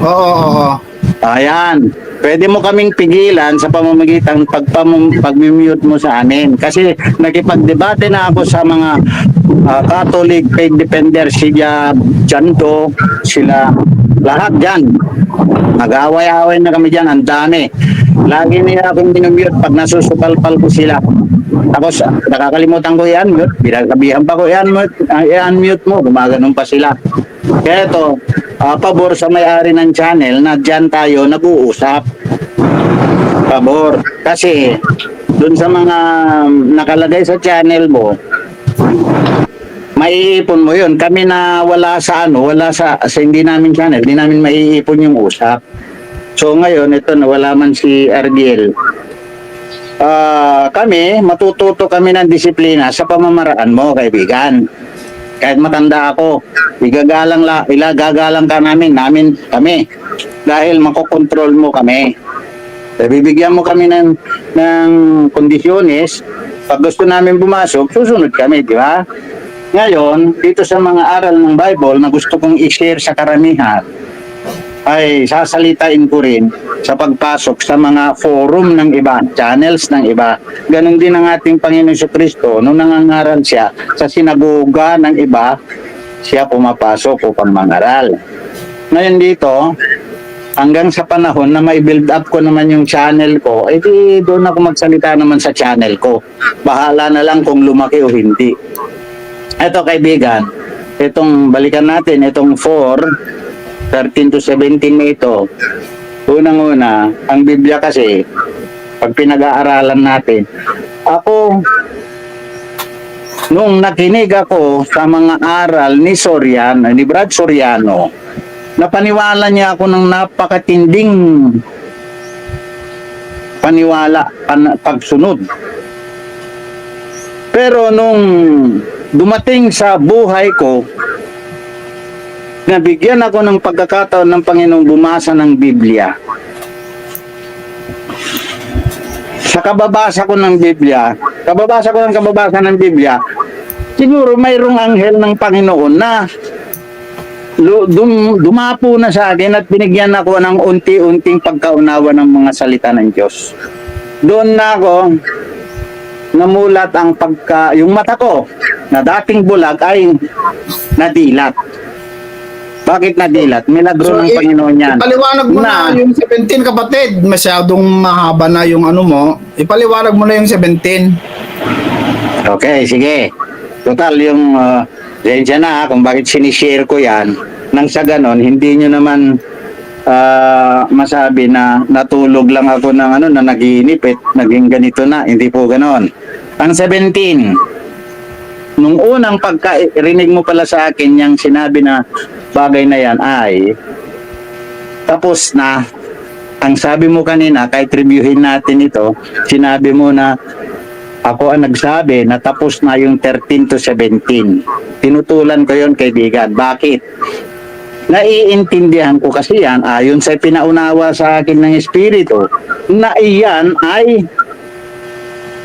Oo. Ayan. Pwede mo kaming pigilan sa pamamagitan pag-mute mo sa amin. Kasi nakipagdebate na ako sa mga Catholic faith defender, sila Janto, sila lahat dyan. Nag-away-away na kami dyan, ang dami. Lagi nila akong minumute pag nasusupalpal ko sila. Tapos nakakalimutan ko i-unmute, binagabihan pa ko i-unmute mo, gumaganon pa sila. Kaya ito, pabor sa may-ari ng channel na dyan tayo nag-uusap. Pabor. Kasi dun sa mga nakalagay sa channel mo, maiipon mo yun. Kami na wala sa hindi namin channel, hindi namin maiipon yung usap. So ngayon, ito na wala man si RDL. Kami, matututo kami ng disiplina sa pamamaraan mo, kaibigan. Kahit matanda ako, ilagagalang ka kami. Dahil makokontrol mo kami. Bibigyan mo kami ng kondisyones. Pag gusto namin pumasok, susunod kami, di ba? Ngayon, dito sa mga aral ng Bible na gusto kong i-share sa karamihan, ay sasalitain ko rin sa pagpasok sa mga forum ng iba, channels ng iba. Ganon din ang ating Panginoon Jesucristo. Nung nangangaral siya sa sinagoga ng iba, siya pumapasok upang mangaral. Ngayon dito, hanggang sa panahon na mai-build up ko naman yung channel ko, di doon ako magsalita naman sa channel ko. Bahala na lang kung lumaki o hindi. Eto kaibigan, itong balikan natin, itong 13 to 17 na ito. Unang-una, ang Biblia kasi, pag pinag-aaralan natin, nung nakinig ako sa mga aral ni Brad Soriano, napaniwala niya ako ng napakatinding pagsunod. Pero nung dumating sa buhay ko, nabigyan ako ng pagkakataon ng Panginoong bumasa ng Biblia. Sa kababasa ko ng Biblia, siguro mayroong anghel ng Panginoon na dumapo na sa akin at binigyan ako ng unti-unting pagkaunawa ng mga salita ng Diyos. Doon na ako namulat yung mata ko na dating bulag ay nadilat. Bakit nadilat? Milagro ng Panginoon yan. Ipaliwanag mo na yung 17, kapatid. Masyadong mahaba na yung ano mo. Ipaliwanag mo na yung 17. Okay, sige. Total, yung densya na kung bakit sinishare ko yan. Nang sa ganon, hindi nyo naman masabi na natulog lang ako ng na naginip naging ganito na. Hindi po ganon. Ang 17, nung unang pagkarinig mo pala sa akin yung sinabi na bagay na yan ay tapos na. Ang sabi mo kanina, kahit reviewin natin ito, sinabi mo na ako ang nagsabi na tapos na yung 13 to 17. Tinutulan ko yon, kaibigan. Bakit? Naiintindihan ko kasi yan ayon sa pinaunawa sa akin ng Espiritu na iyan ay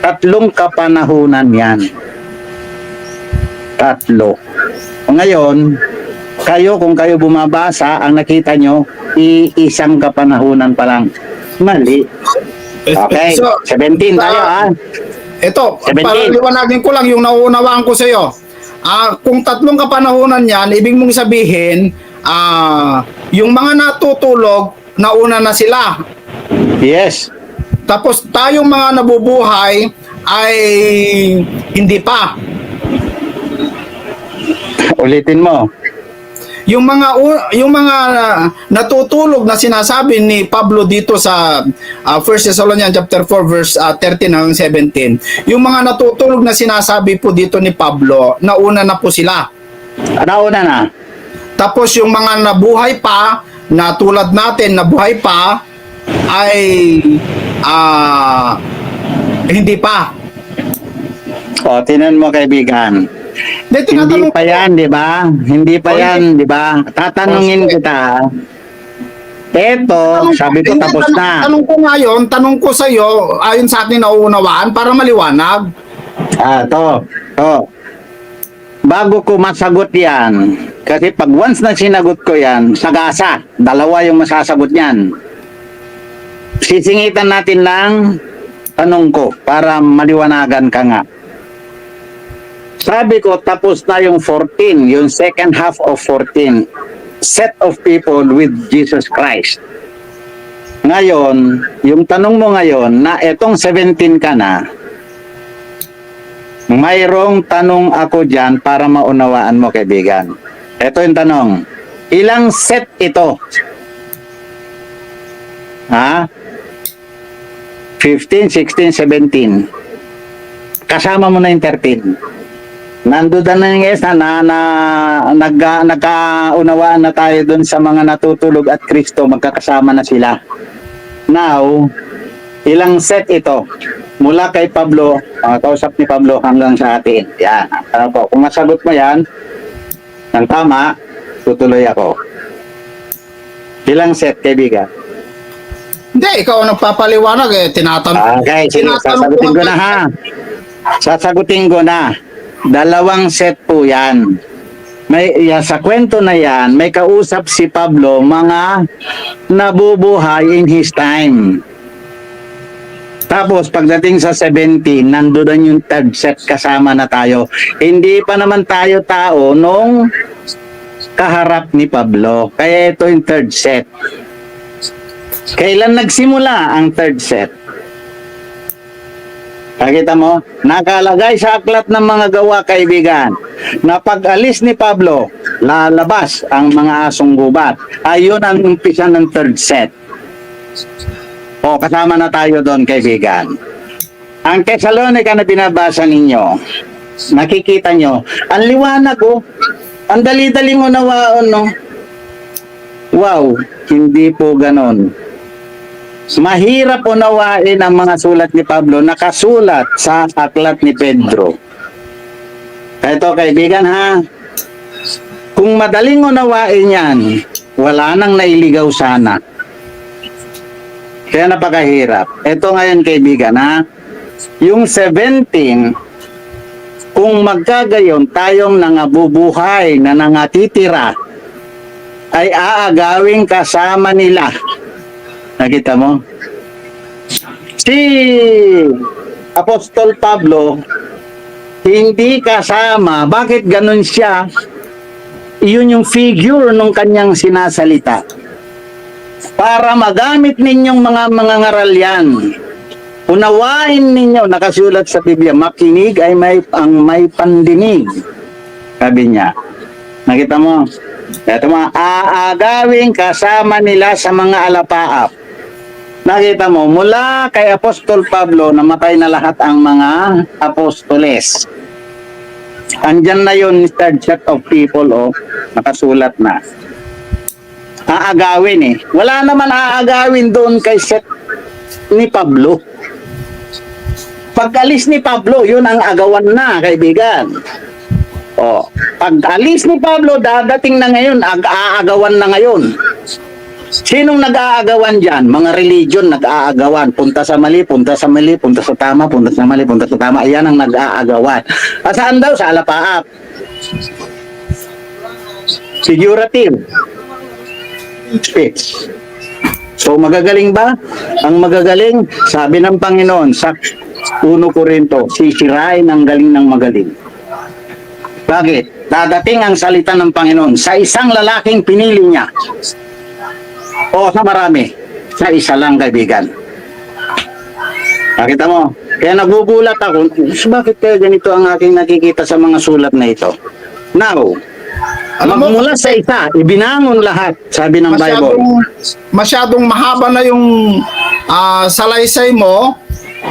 3 kapanahunan yan. 3. Ngayon, kung kayo bumabasa, ang nakita nyo, isang kapanahunan pa lang. Mali. Okay, So, 17 tayo ha. Ito, 17. paliwanagin ko lang yung nauunawaan ko sa iyo. Kung 3 kapanahunan yan, ibig mong sabihin, yung mga natutulog, nauna na sila. Yes. Tapos tayong mga nabubuhay ay hindi pa. Ulitin mo. Yung mga natutulog na sinasabi ni Pablo dito sa 1 Thessalonians chapter 4 verse 13 hanggang 17. Yung mga natutulog na sinasabi po dito ni Pablo, nauna na po sila. Nauna na. Tapos yung mga nabuhay pa, na tulad natin nabuhay pa, ay hindi pa. O, tinan mo kaibigan. Hindi, Hindi tinatanong pa ko. yan, di ba? Hindi pa Oh, yan, di ba? Tatanungin Oh, sige. kita. Eto, sabi ko Hindi, tapos na. Tanong ko ngayon, tanong ko sa iyo, ayon sa akin nauunawaan para maliwanag. To. Bago ko masagot yan, kasi pag once na sinagot ko yan, sagasa, dalawa yung masasagot niyan. Sisingitan natin ng tanong ko para maliwanagan ka nga. Sabi ko, tapos na yung 14, yung second half of 14, set of people with Jesus Christ. Ngayon, yung tanong mo ngayon, na etong 17 ka na, mayroong tanong ako dyan para maunawaan mo, kaibigan. Ito yung tanong. Ilang set ito? Ha? 15, 16, 17. Kasama mo na yung 13. Nandoon na yung isa na nagkaunawaan na tayo dun sa mga natutulog at Kristo, magkakasama na sila. Now, ilang set ito? Mula kay Pablo, kausap ni Pablo hanggang sa atin. Yan. Ano po, kung masagot mo yan, ng tama, tutuloy ako. Ilang set, kaibigan? Hindi, ikaw ang nagpapaliwanag eh. Tinatanong. Okay, sige, sasagutin ko na ha. Sasagutin ko na. 2 set po yan. Sa kwento na yan, may kausap si Pablo, mga nabubuhay in his time. Tapos pagdating sa 17, nandoon yung third set, kasama na tayo. Hindi pa naman tayo tao nung kaharap ni Pablo. Kaya ito yung third set. Kailan nagsimula ang third set? Nakita mo? Nakalagay sa aklat ng mga gawa, kaibigan, na pag-alis ni Pablo, lalabas ang mga asong gubat. Ayun ang umpisa ng third set. O, kasama na tayo doon, kaibigan. Ang Thessalonica na binabasa ninyo, nakikita nyo, ang liwanag, oh. Ang dali-daling unawaon, no? Wow, hindi po ganon. Mahirap unawain ang mga sulat ni Pablo, nakasulat sa aklat ni Pedro. Ito, kaibigan, ha? Kung madaling unawain yan, wala nang nailigaw sana. Kaya napakahirap. Ito ngayon, kaibigan, ha? Yung 17, kung magkagayon tayong nangabubuhay na nangatitira, ay aagawing kasama nila. Nakita mo? Si Apostol Pablo, hindi kasama. Bakit ganun siya? Iyon yung figure ng kanyang sinasalita. Para magamit ninyong mga ngaral yan. Unawain ninyo, nakasulat sa Biblia, makinig ay may pandinig. Sabi niya. Nakita mo? Ito mga aagawing kasama nila sa mga alapaap. Nakita mo, mula kay Apostol Pablo, namatay na lahat ang mga apostoles. Andyan na yun, third set of people, oh, nakasulat na. Aagawin eh. Wala naman aagawin doon kay set ni Pablo. Pag-alis ni Pablo, yun ang agawan na, kaibigan. Oh, pag-alis ni Pablo, dadating na ngayon, aagawan na ngayon. Sinong nag-aagawan dyan? Mga religion nag-aagawan. Punta sa mali, punta sa mali, punta sa tama, punta sa mali, punta sa tama. Ayan ang nag-aagawan. At saan daw? Sa alapaap. Figurative speech. So magagaling ba? Ang magagaling, sabi ng Panginoon sa 1 Corinto, sisirain ang galing ng magaling. Bakit? Dadating ang salita ng Panginoon sa isang lalaking pinili niya. O sa marami, sa isa lang, kaibigan. Nakita mo? Kaya nagugulat ako, bakit kaya ganito ang aking nakikita sa mga sulat na ito? Now, magmula sa isa, ibinangon lahat, sabi ng Bible. Masyadong mahaba na yung salaysay mo,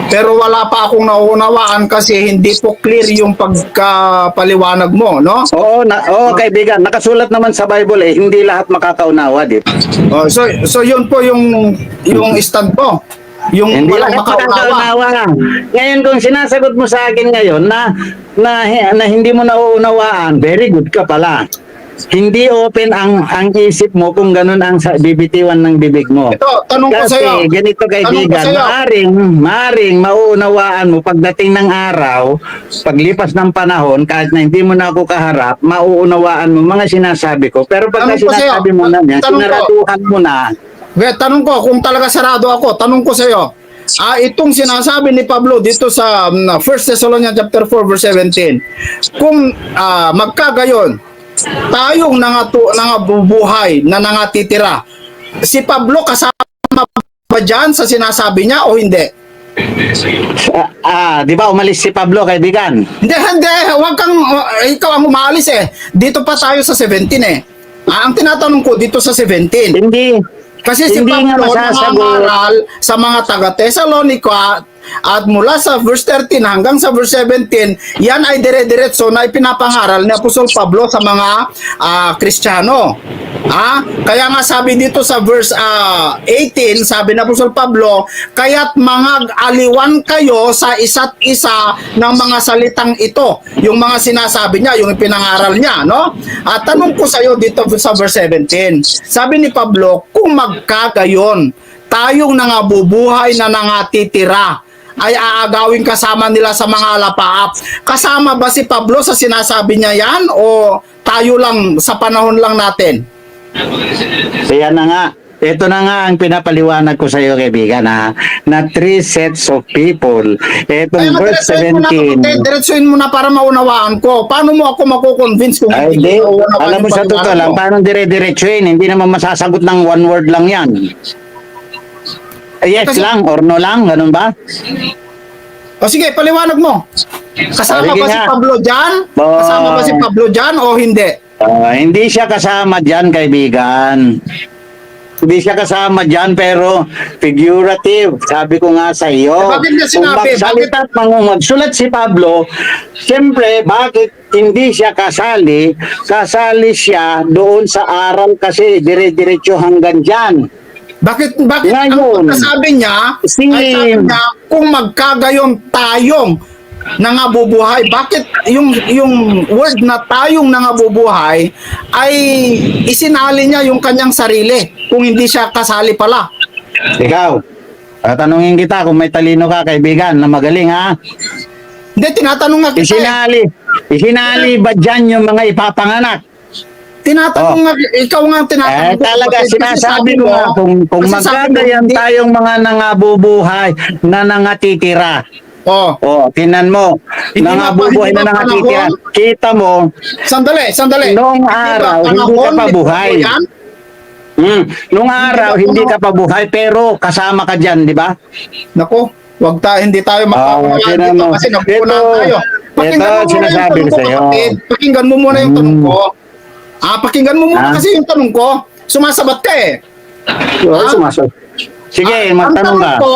pero wala pa akong nauunawaan kasi hindi po clear yung pagkapaliwanag mo, no? Oo, kaibigan, nakasulat naman sa Bible eh, hindi lahat makakaunawa, di ba? Oh, so yun po yung stand mo. Yung Hindi walang lahat makaunawa. makakaunawa. Ngayon kung sinasagot mo sa akin ngayon na hindi mo nauunawaan, very good ka pala. Hindi open ang isip mo kung ganun ang bibitiwan ng bibig mo. Ito, tanong ko Kasi sa'yo. ganito kaibigan, Tanong ko sa'yo. maaring mauunawaan mo pagdating ng araw, paglipas ng panahon, kahit na hindi mo na ako kaharap, mauunawaan mo mga sinasabi ko. Pero pag Tanong ko sa'yo. sinasabi mo na yan, Tanong ko. sinaraduhan mo na, Tanong ko, kung talaga sarado ako, tanong ko sa iyo. Itong sinasabi ni Pablo dito sa 1 Thessalonians chapter 4 verse 17. Kung magkagayon, tayong nangabubuhay na nangatitira, si Pablo kasama ba dyan sa sinasabi niya o hindi? di ba umalis si Pablo kaibigan? Hindi, wag kang, ikaw ang umaalis eh. Dito pa tayo sa 17 eh. Ang tinatanong ko dito sa 17. Hindi. Kasi si Hindi nga Pablo masasagot. nangangaral sa mga taga-Thessalonica at mula sa verse 13 hanggang sa verse 17, yan ay dire-diretso na ipinapangaral ni Apostol Pablo sa mga Kristiyano. Kaya nga sabi dito sa verse 18, sabi ni Apostol Pablo, kaya't mga aliwan kayo sa isa't isa ng mga salitang ito. Yung mga sinasabi niya, yung ipinangaral niya, no? At tanong ko sa iyo dito sa verse 17, sabi ni Pablo, kung magkagayon, tayong nangabubuhay na nangatitira, ay aagawin kasama nila sa mga alapaap. Kasama ba si Pablo sa sinasabi niya yan o tayo lang sa panahon lang natin? Kaya na nga. Ito na nga ang pinapaliwanag ko sa iyo kaibigan na three sets of people. Itong verse 17. Diretsuin mo na para maunawaan ko. Paano mo ako makukonvince kung Ay, hindi di. ko maunawaan Alam mo yung sa totoo paliwanag lang, mo? paano dire-diretsuin? Hindi naman masasagot ng one word lang yan. Yes Kasi- lang or no lang, ganun ba? O sige, paliwanag mo. Kasama Sige ba si nga. Pablo dyan? Kasama ba si Pablo dyan o hindi? Hindi siya kasama dyan, kaibigan. Hindi siya kasama dyan, pero figurative. Sabi ko nga sa iyo. Bakit niya sinabi? Kung magsalita at magsulat si Pablo, siyempre, bakit hindi siya kasali? Kasali siya doon sa aral kasi dire-diretso hanggang dyan. Bakit Ngayon, ang sabi niya, si- ay sabi niya, kung magkagayon tayong nangabubuhay, bakit yung word na tayong nangabubuhay ay isinali niya yung kanyang sarili kung hindi siya kasali pala? Ikaw, tatanungin kita kung may talino ka, kaibigan, na magaling ha. Hindi, tinatanong nga kita eh. Isinali ba dyan yung mga ipapanganak? Tinatanong nga, ikaw nga ang tinatanong ko. Talaga Kasi sinasabi sabi ko mo, nga kung kasi sabi mo, magkagayan hindi- tayong mga nangabubuhay na nangatitira. Oh, Tinan mo, Hindi nangabubuhay ba na nangatitira. panahon? Kita mo, sandali. Noong Hindi ba araw, hindi panahon ka pa ni buhay. Pablo yan? nung araw ba hindi puno- ka pa buhay pero kasama ka dyan, di ba? Naku, hindi tayo magpapalala tinan dito mo. kasi nagpunan Ito, tayo. Pakinggan mo muna yung sinasabi tanong ko ko, sa'yo. kapatid. Pakinggan mo muna yung tanong ko. Pakinggan mo muna kasi yung tanong ko. Sumasabat ka eh. Sige, Ang magtanong ka. tanong ko,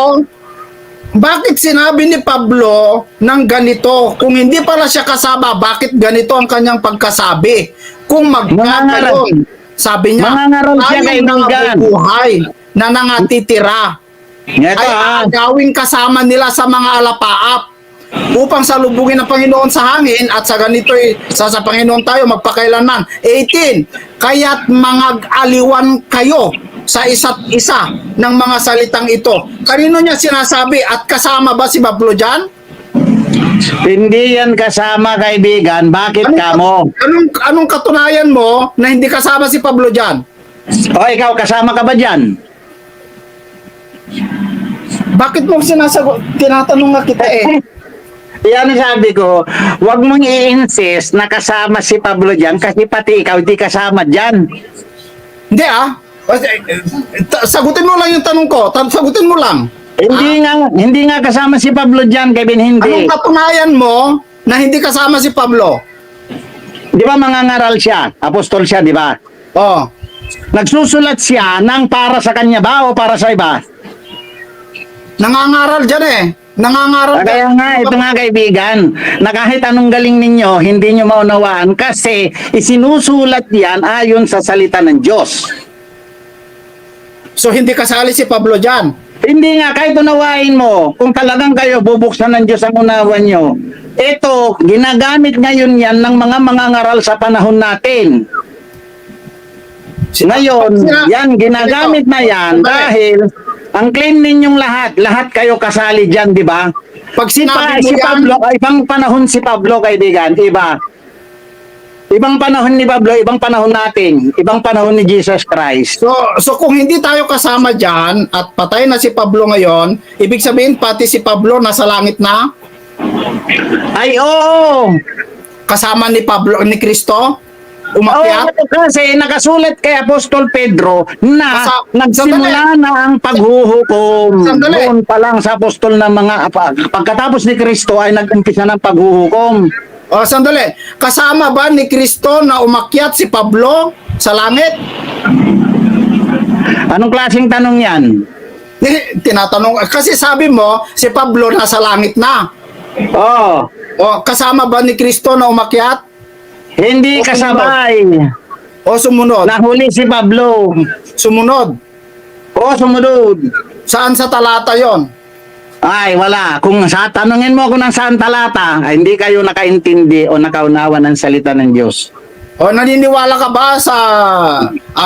bakit sinabi ni Pablo ng ganito? Kung hindi pala siya kasama, bakit ganito ang kanyang pagkasabi? Kung magkagayon, sabi niya, Mangangaral siya, tayong kaibigan. nangabubuhay na nangatitira Ito ay agawin kasama nila sa mga alapaap upang salubungin ng Panginoon sa hangin at sa ganito'y sa Panginoon tayo magpakailanman. 18, kaya't mag-aliwan kayo sa isa't isa ng mga salitang ito. Kanino niya sinasabi at kasama ba si Pablo dyan? Hindi yan kasama, kaibigan. Bakit kamo? Anong katunayan mo na hindi kasama si Pablo dyan? Ikaw, kasama ka ba dyan? Bakit mo sinasagot? Tinatanong nga kita eh. Yan ang sabi ko, huwag mong i-insist na kasama si Pablo dyan kasi pati ikaw di kasama dyan. Hindi sagutin mo lang yung tanong ko. Sagutin mo lang. Hindi nga kasama si Pablo dyan, Kevin, hindi. Anong katunayan mo na hindi kasama si Pablo? Di ba mangangaral siya? Apostol siya, di ba? Oh. Nagsusulat siya ng para sa kanya ba o para sa iba? Nangangaral dyan eh. Nangangaral Kaya nga, ito nga kaibigan, na kahit anong galing ninyo, hindi nyo maunawaan kasi isinusulat yan ayon sa salita ng Diyos. So hindi kasali si Pablo dyan. Hindi nga, kahit unawain mo, kung talagang kayo bubuksan ng Diyos ang unawan nyo, ito, ginagamit ngayon yan ng mga mangangaral sa panahon natin. Ngayon, yan, ginagamit na yan dahil ang claim ninyong lahat kayo kasali dyan, di ba? Pag sinabi mo Si yan, Pablo, ibang panahon si Pablo, kaibigan, iba. Ibang panahon ni Pablo, ibang panahon natin, ibang panahon ni Jesus Christ. so kung hindi tayo kasama dyan at patay na si Pablo ngayon, ibig sabihin pati si Pablo nasa langit na, Ay, oo! kasama ni Pablo, ni Kristo, umakyat. Oo, kasi nakasulat kay Apostol Pedro na nagsimula na ang paghuhukom. Sandali. Doon pa lang sa apostol ng mga pagkatapos ni Kristo ay nag-umpisa ng paghuhukom. O, sandali. Kasama ba ni Kristo na umakyat si Pablo sa langit? Anong klaseng tanong yan? Tinatanong, kasi sabi mo, si Pablo nasa langit na. Oh, O, kasama ba ni Kristo na umakyat? hindi kasabay. O, sumunod? Nahuli si Pablo. Sumunod. O, sumunod. Saan sa talata yon? Ay, wala. Kung tanungin mo ako ng saan talata, ay hindi kayo nakaintindi o nakaunawa ng salita ng Diyos. O, naniniwala ka ba sa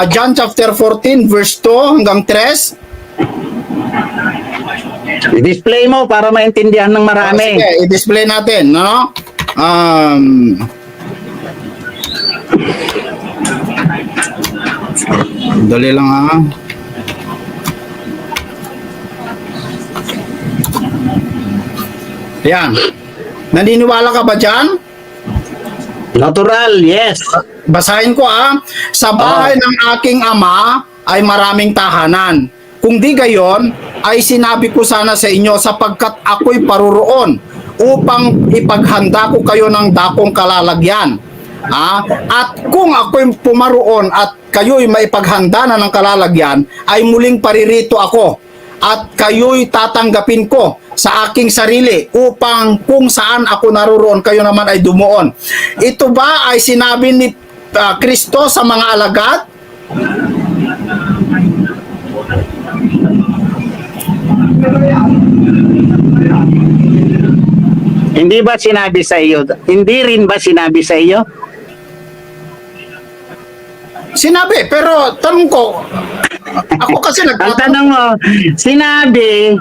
John chapter 14 verse 2 hanggang 3? I-display mo para maintindihan ng marami. Sige, i-display natin, no? Dali lang ha. Yan. Naniniwala ka ba dyan? Natural, yes. Basahin ko Sa bahay ng aking ama ay maraming tahanan. Kung di gayon, ay sinabi ko sana sa inyo sapagkat ako'y paruroon upang ipaghanda ko kayo ng dakong kalalagyan. At kung ako'y pumaroon at kayo'y maipaghanda na ng kalalagyan, ay muling paririto ako at kayo'y tatanggapin ko sa aking sarili upang kung saan ako naroon, kayo naman ay dumuon. Ito ba ay sinabi ni Kristo sa mga alagad? Hindi ba sinabi sa iyo? Hindi rin ba sinabi sa iyo? Sinabi, pero tanong ko, ako kasi Ang tanong mo, sinabi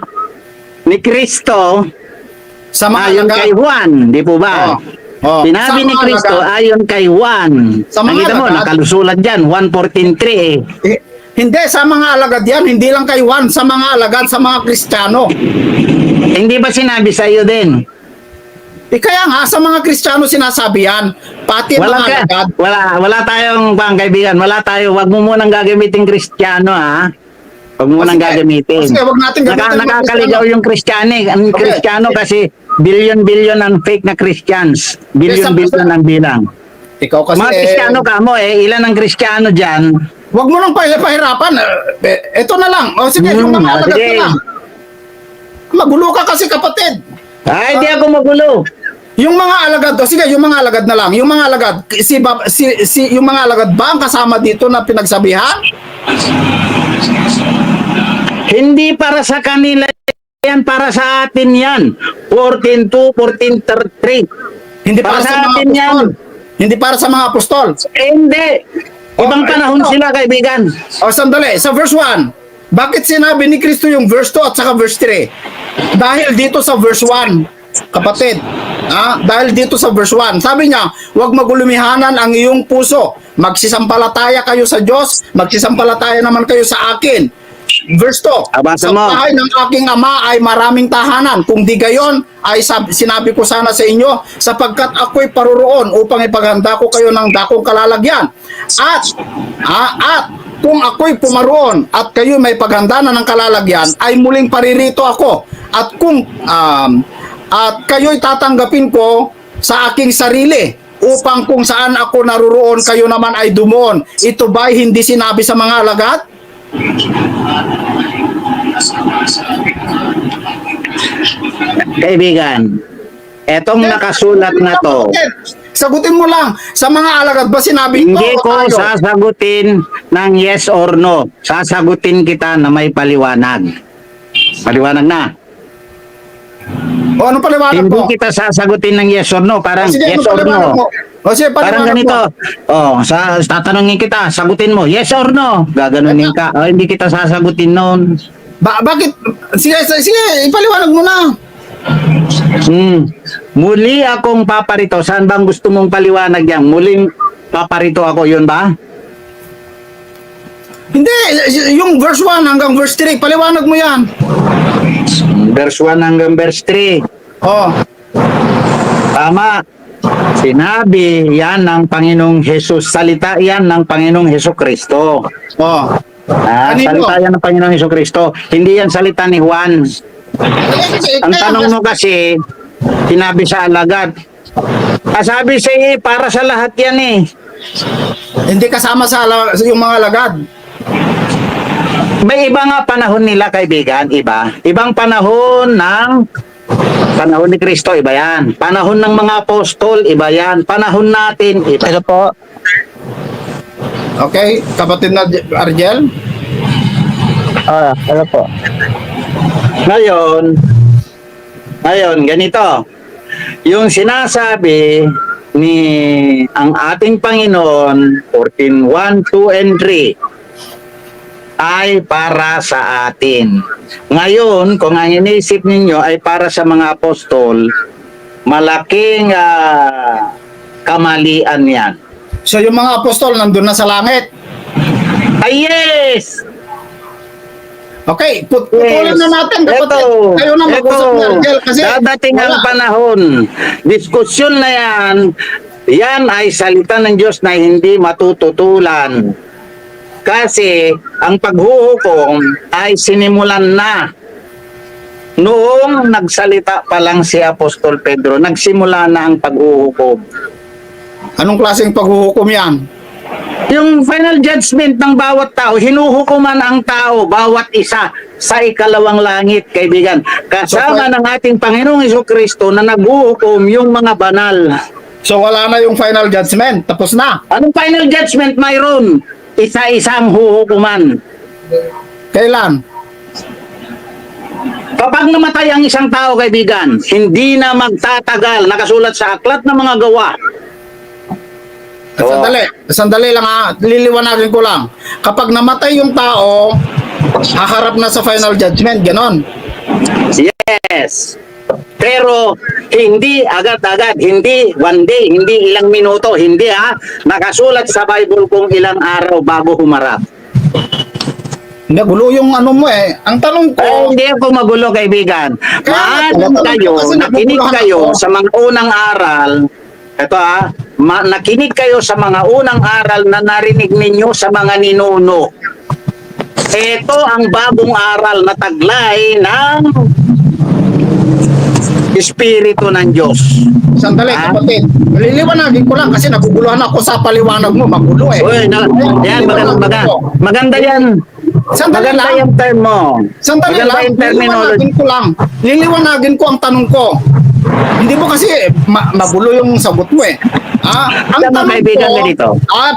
ni Kristo sa mga ayon alagad. kay Juan, di po ba? Sinabi Sa ni mga Kristo alagad. ayon kay Juan. Sa mga Nakita mo, alagad. nakalusulat dyan, 1:14:3 eh. Hindi, sa mga alagad yan, hindi lang kay Juan, sa mga alagad, sa mga Kristiyano. Hindi ba sinabi sa iyo din? Kaya nga, sa mga Kristiyano sinasabi yan, pati Wala mga alagad. wala tayong kaibigan, wag mo munang gagamitin Kristiyano ha. Wag mo munang Sige. gagamitin. Sige, wag natin gamitin mga Nakakaligaw Kristiyano. yung Kristiyano, ang Okay. Kristiyano kasi billion ang fake na Christians. Billion ang bilang. Ikaw kasi, Mga Kristiyano ka mo ilan ang Kristiyano diyan? wag mo lang pahirapan. Ito na lang. O sige, yung mga alagad sige. na lang. Magulo ka kasi, kapatid. Ay, di ako magulo. Yung mga alagad, o sige, yung mga alagad na lang. Yung mga alagad, yung mga alagad ba ang kasama dito na pinagsabihan? Hindi para sa kanila yan, para sa atin yan. 14:2, 14:3. Hindi para, sa mga atin yan. apostol. Hindi para sa mga apostol. Hindi. Ibang panahon ito. sila, kaibigan. O sandali, sa verse 1, bakit sinabi ni Kristo yung verse 2 at saka verse 3? Dahil dito sa verse 1, kapatid, dahil dito sa verse 1, sabi niya, huwag magulumihanan ang iyong puso. Magsisampalataya kayo sa Diyos, magsisampalataya naman kayo sa akin. Verse 2, Abasa sa mo. bahay ng aking ama ay maraming tahanan. Kung di gayon, ay sinabi ko sana sa inyo, sapagkat ako'y paruroon upang ipaghanda ko kayo ng dakong kalalagyan. At kung ako'y pumaroon at kayo may paghanda na ng kalalagyan, ay muling paririto ako. At kung at kayo'y tatanggapin ko sa aking sarili upang kung saan ako naruroon, kayo naman ay dumuon. Ito ba'y hindi sinabi sa mga alagad? Kaibigan, etong nakasulat na to, Sagutin mo lang, sa mga alagad ba sinabi ito? hindi o ko tayo? sasagutin ng yes or no. Sasagutin kita na may paliwanag. Maliwanag na. O ano paliwanag Hindi mo? kita sasagutin ng yes or no. Parang Sige, yes ano or paliwanag no. mo? O sige, Parang paliwanag ganito. mo. Tatanungin kita, sagutin mo, yes or no. Gaganunin ka. Hindi kita sasagutin noon. Bakit? Sige, sige, ipaliwanag mo na. Muli akong paparito. Saan bang gusto mong paliwanag yan? Muling paparito ako, yun ba? Hindi, yung verse 1 hanggang verse 3, paliwanag mo yan. Verse 1 hanggang verse 3. Oh, Tama. Sinabi yan ng Panginoong Jesus. Salita yan ng Panginoong Hesus Kristo. oh. Kanino? Salita yan ng Panginoong Hesus Kristo. Hindi yan salita ni Juan. Ang tanong mo kasi, sinabi sa alagad. Sabi siya para sa lahat yan eh. Hindi kasama sa yung mga lagad. May iba nga panahon nila, kaibigan, iba. Ibang panahon ni Kristo, iba yan. Panahon ng mga apostol, iba yan. Panahon natin, iba. Ano po? Okay, kapatid na Argel? Ano po? Ngayon, ganito. Yung sinasabi ni ang ating Panginoon, 14:1, 2, and 3, ay para sa atin. Ngayon, kung ang iniisip ninyo ay para sa mga apostol, malaking kamalian yan. So yung mga apostol nandun na sa langit. Ay, yes! Okay, putulin na natin kapatid. Kayo na mag-usap ni Argel kasi dadating ang panahon. Diskusyon na yan ay salita ng Diyos na hindi matututulan. Kasi ang paghuhukom ay sinimulan na. Noong nagsalita pa lang si Apostol Pedro, nagsimula na ang paghuhukom. Anong klaseng paghuhukom yan? Yung final judgment ng bawat tao, hinuhukuman ang tao, bawat isa, sa ikalawang langit, kaibigan. Kasama ng ating Panginoong Jesucristo na naghuhukom yung mga banal. So wala na yung final judgment. Tapos na. Anong final judgment mayroon? Isa-isang huhukuman. Kailan? Kapag namatay ang isang tao, kaibigan, hindi na magtatagal, nakasulat sa aklat ng mga gawa. Sandali lang ha. Liliwanagin ko lang. Kapag namatay yung tao, haharap na sa final judgment, ganon. Yes. Pero hindi agad-agad, hindi one day, hindi ilang minuto, hindi ha. Nakasulat sa Bible kung ilang araw bago humarap. Hindi, gulo yung ano mo eh. Ang tanong ko, Hindi ako magulo, kaibigan. Maalam kayo, nakinig kayo sa mga unang aral. Ito nakinig kayo sa mga unang aral na narinig ninyo sa mga ninuno. Ito ang bagong aral na taglay ng Espiritu ng Diyos. sandali kapatid. Liliwanagin ko lang kasi naguguluhan ako sa paliwanag mo. Magulo eh. Uy, yan, maganda yan. Sandali Maganda lang. yung term mo. Sandali Maganda lang. yung terminology. Liliwanagin ko lang. Liliwanagin ko ang tanong ko. Hindi mo kasi magulo yung sagot mo eh. Ang Tama, tanong kaibigan, ko, ganito.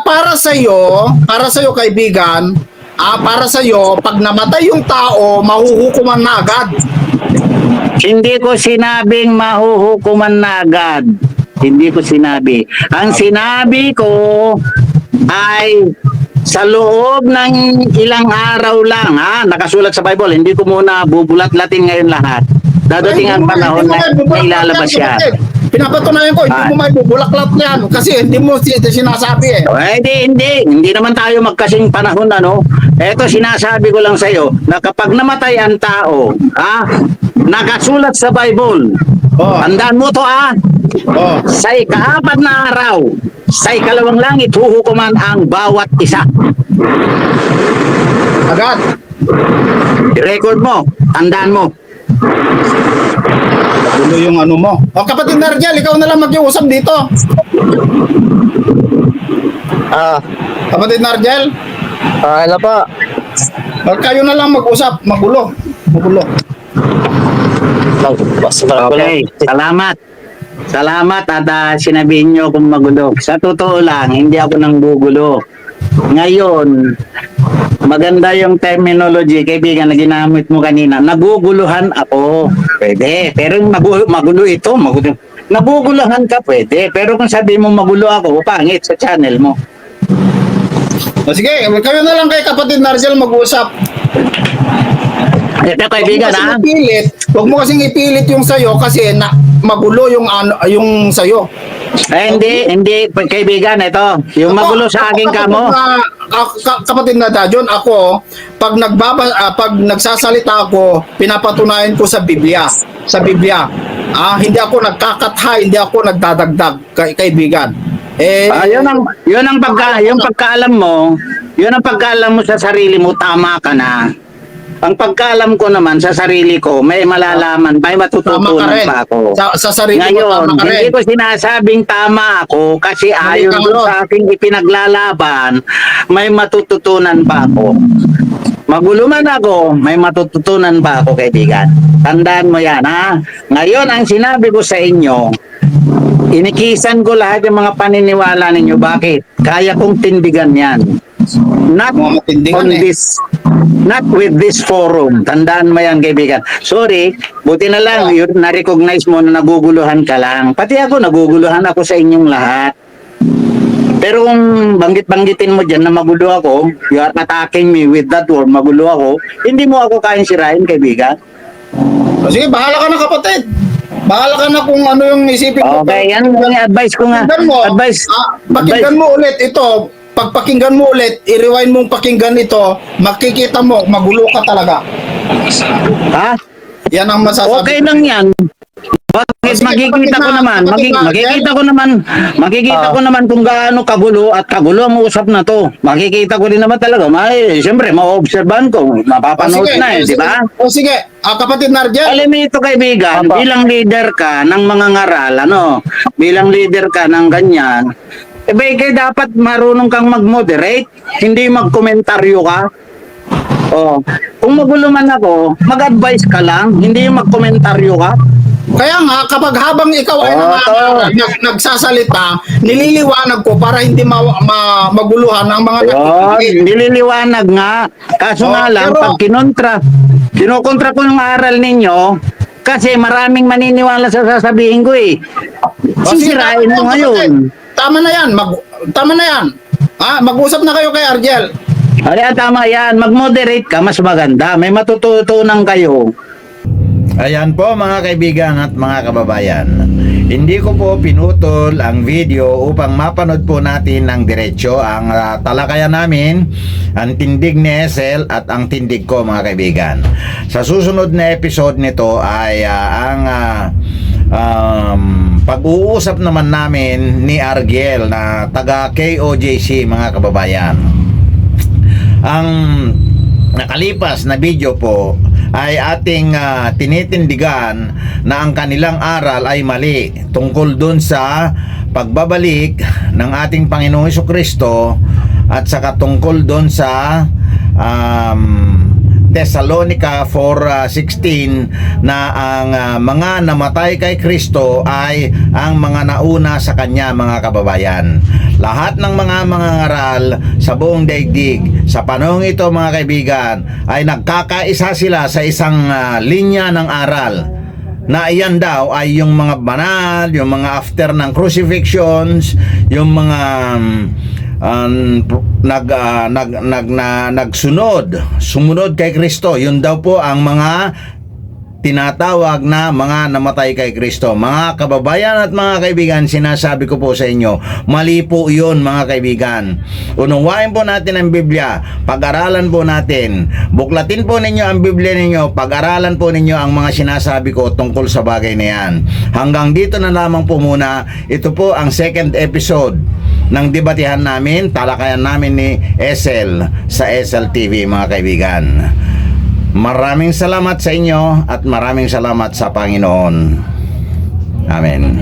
para sa iyo kaibigan, para sa iyo pag namatay yung tao, mahuhukuman na agad. Hindi ko sinabing mahuhukuman na agad. Hindi ko sinabi. Ang sinabi ko ay sa loob ng ilang araw lang, nakasulat sa Bible. Hindi ko muna bubulat-latin ngayon lahat. Dadating ang panahon na ilalabas yan. Pinapatunayan ko, hindi mo may bubulaklat yan kasi hindi mo sinasabi eh. Hindi naman tayo magkasing panahon, ano? Eto, sinasabi ko lang sa iyo na kapag namatay ang tao, nakasulat sa Bible. Tandaan mo to, sa ika-4 na araw, sa ikalawang langit, huhukuman ang bawat isa. Agad. I-record mo, tandaan mo. Magulo yung ano mo. Kapatid Narjel, ikaw na lang mag-iusap dito. Kapatid Narjel, Ano po? kayo na lang mag-usap. Magulo. Okay, salamat. Salamat at sinabihin nyo kung magulo. Sa totoo lang, hindi ako nang gugulo. Ngayon, maganda yung terminology, kaibigan, na ginamit mo kanina. Naguguluhan ako. Pwede. Pero yung magulo ito, magulo. Naguguluhan ka, pwede. Pero kung sabi mo magulo ako, pangit sa channel mo. O sige, kayo na lang kay kapatid Nargel mag-usap. Ito, kaibigan, ha? Huwag mo kasing ipilit yung sayo kasi magulo yung yung sayo. Hindi, kaibigan, ito. Yung magulo sa aking kamo. Kapatid na Dajon, ako pag pag nagsasalita ako, pinapatunayan ko sa Biblia. Sa Biblia. Hindi ako nagkakatha, hindi ako nagdadagdag, kaibigan. Yung pagkaalam mo sa sarili mo, tama ka na. Ang pagkaalam ko naman sa sarili ko, may malalaman, may matututunan pa ako. Sa sarili Ngayon, mo, tama ka rin. hindi ko sinasabing tama ako kasi Mali ayon ka, doon sa aking ipinaglalaban, may matututunan pa ako. Magulo man ako, may matututunan pa ako, kaibigan. Tandaan mo yan, ha? Ngayon, ang sinabi ko sa inyo, inikisan ko lahat yung mga paniniwala ninyo. Bakit? Kaya kong tindigan yan. Not Mga matindigan, on eh. this, not with this forum. Tandaan mo yan, kaibigan. Sorry, buti na lang, na-recognize mo na naguguluhan ka lang. Pati ako, naguguluhan ako sa inyong lahat. Pero kung banggit-banggitin mo dyan na magulo ako, you are attacking me with that word, magulo ako, hindi mo ako kayang sirain, kaibigan. O sige, bahala ka na kapatid. Bahala ka na kung ano yung isipin mo. Okay, yan yung advice ko nga. Pakinggan mo, pakinggan mo ulit ito. Pag pakinggan mo ulit, i-rewind mong pakinggan ito, makikita mo, magulo ka talaga. Ha? Yan ang masasabi. Okay lang yan. Bakit makikita ko naman, makikita ko naman kung gaano kagulo at kagulo ang usap na to. Makikita ko rin naman talaga. Siyempre, ma-obserban ko. Mapapanood na di ba? O sige, kapatid Nargel. Alam mo ito, kaibigan, bilang leader ka ng mga ngaral, bilang leader ka ng ganyan, kaya dapat marunong kang mag-moderate, hindi mag-komentaryo ka. Kung magulo man ako, mag-advise ka lang, hindi yung mag-komentaryo ka. Kaya nga, kapag habang ikaw ay nagsasalita, nililiwanag ko para hindi maguluhan ang mga Nililiwanag nga. Kaso nga lang, pag kinukontra ko yung aral ninyo, kasi maraming maniniwala sa sasabihin ko eh. Sisirain mo ngayon. Tama na yan. Tama na yan. Mag-usap na kayo kay Argel. Tama yan. Mag-moderate ka, mas maganda. May matututunan kayo. Ayan po mga kaibigan at mga kababayan. Hindi ko po pinutol ang video upang mapanood po natin ng diretsyo ang talakayan namin, ang tindig ni Esel at ang tindig ko mga kaibigan. Sa susunod na episode nito ay ang pag-uusap naman namin ni Argel na taga KOJC mga kababayan. Ang nakalipas na video po ay ating tinitindigan na ang kanilang aral ay mali tungkol dun sa pagbabalik ng ating Panginoong Jesucristo at saka tungkol dun sa Thessalonica 4:16 na ang mga namatay kay Kristo ay ang mga nauna sa Kanya mga kababayan. Lahat ng mga ngaral sa buong daigdig sa panahong ito mga kaibigan ay nagkakaisa sila sa isang linya ng aral na iyan daw ay yung mga banal, yung mga after ng crucifixions, yung mga sumunod kay Kristo. Yun daw po ang mga tinatawag na mga namatay kay Kristo. Mga kababayan at mga kaibigan, sinasabi ko po sa inyo, mali po yun mga kaibigan. Unawain po natin ang Biblia, pag-aralan po natin, buklatin po ninyo ang Biblia ninyo, pag-aralan po ninyo ang mga sinasabi ko tungkol sa bagay na yan. Hanggang dito na lamang po muna. Ito po ang second episode ng debatihan namin, talakayan namin ni Esel sa Esel TV mga kaibigan. Maraming salamat sa inyo at maraming salamat sa Panginoon. Amen.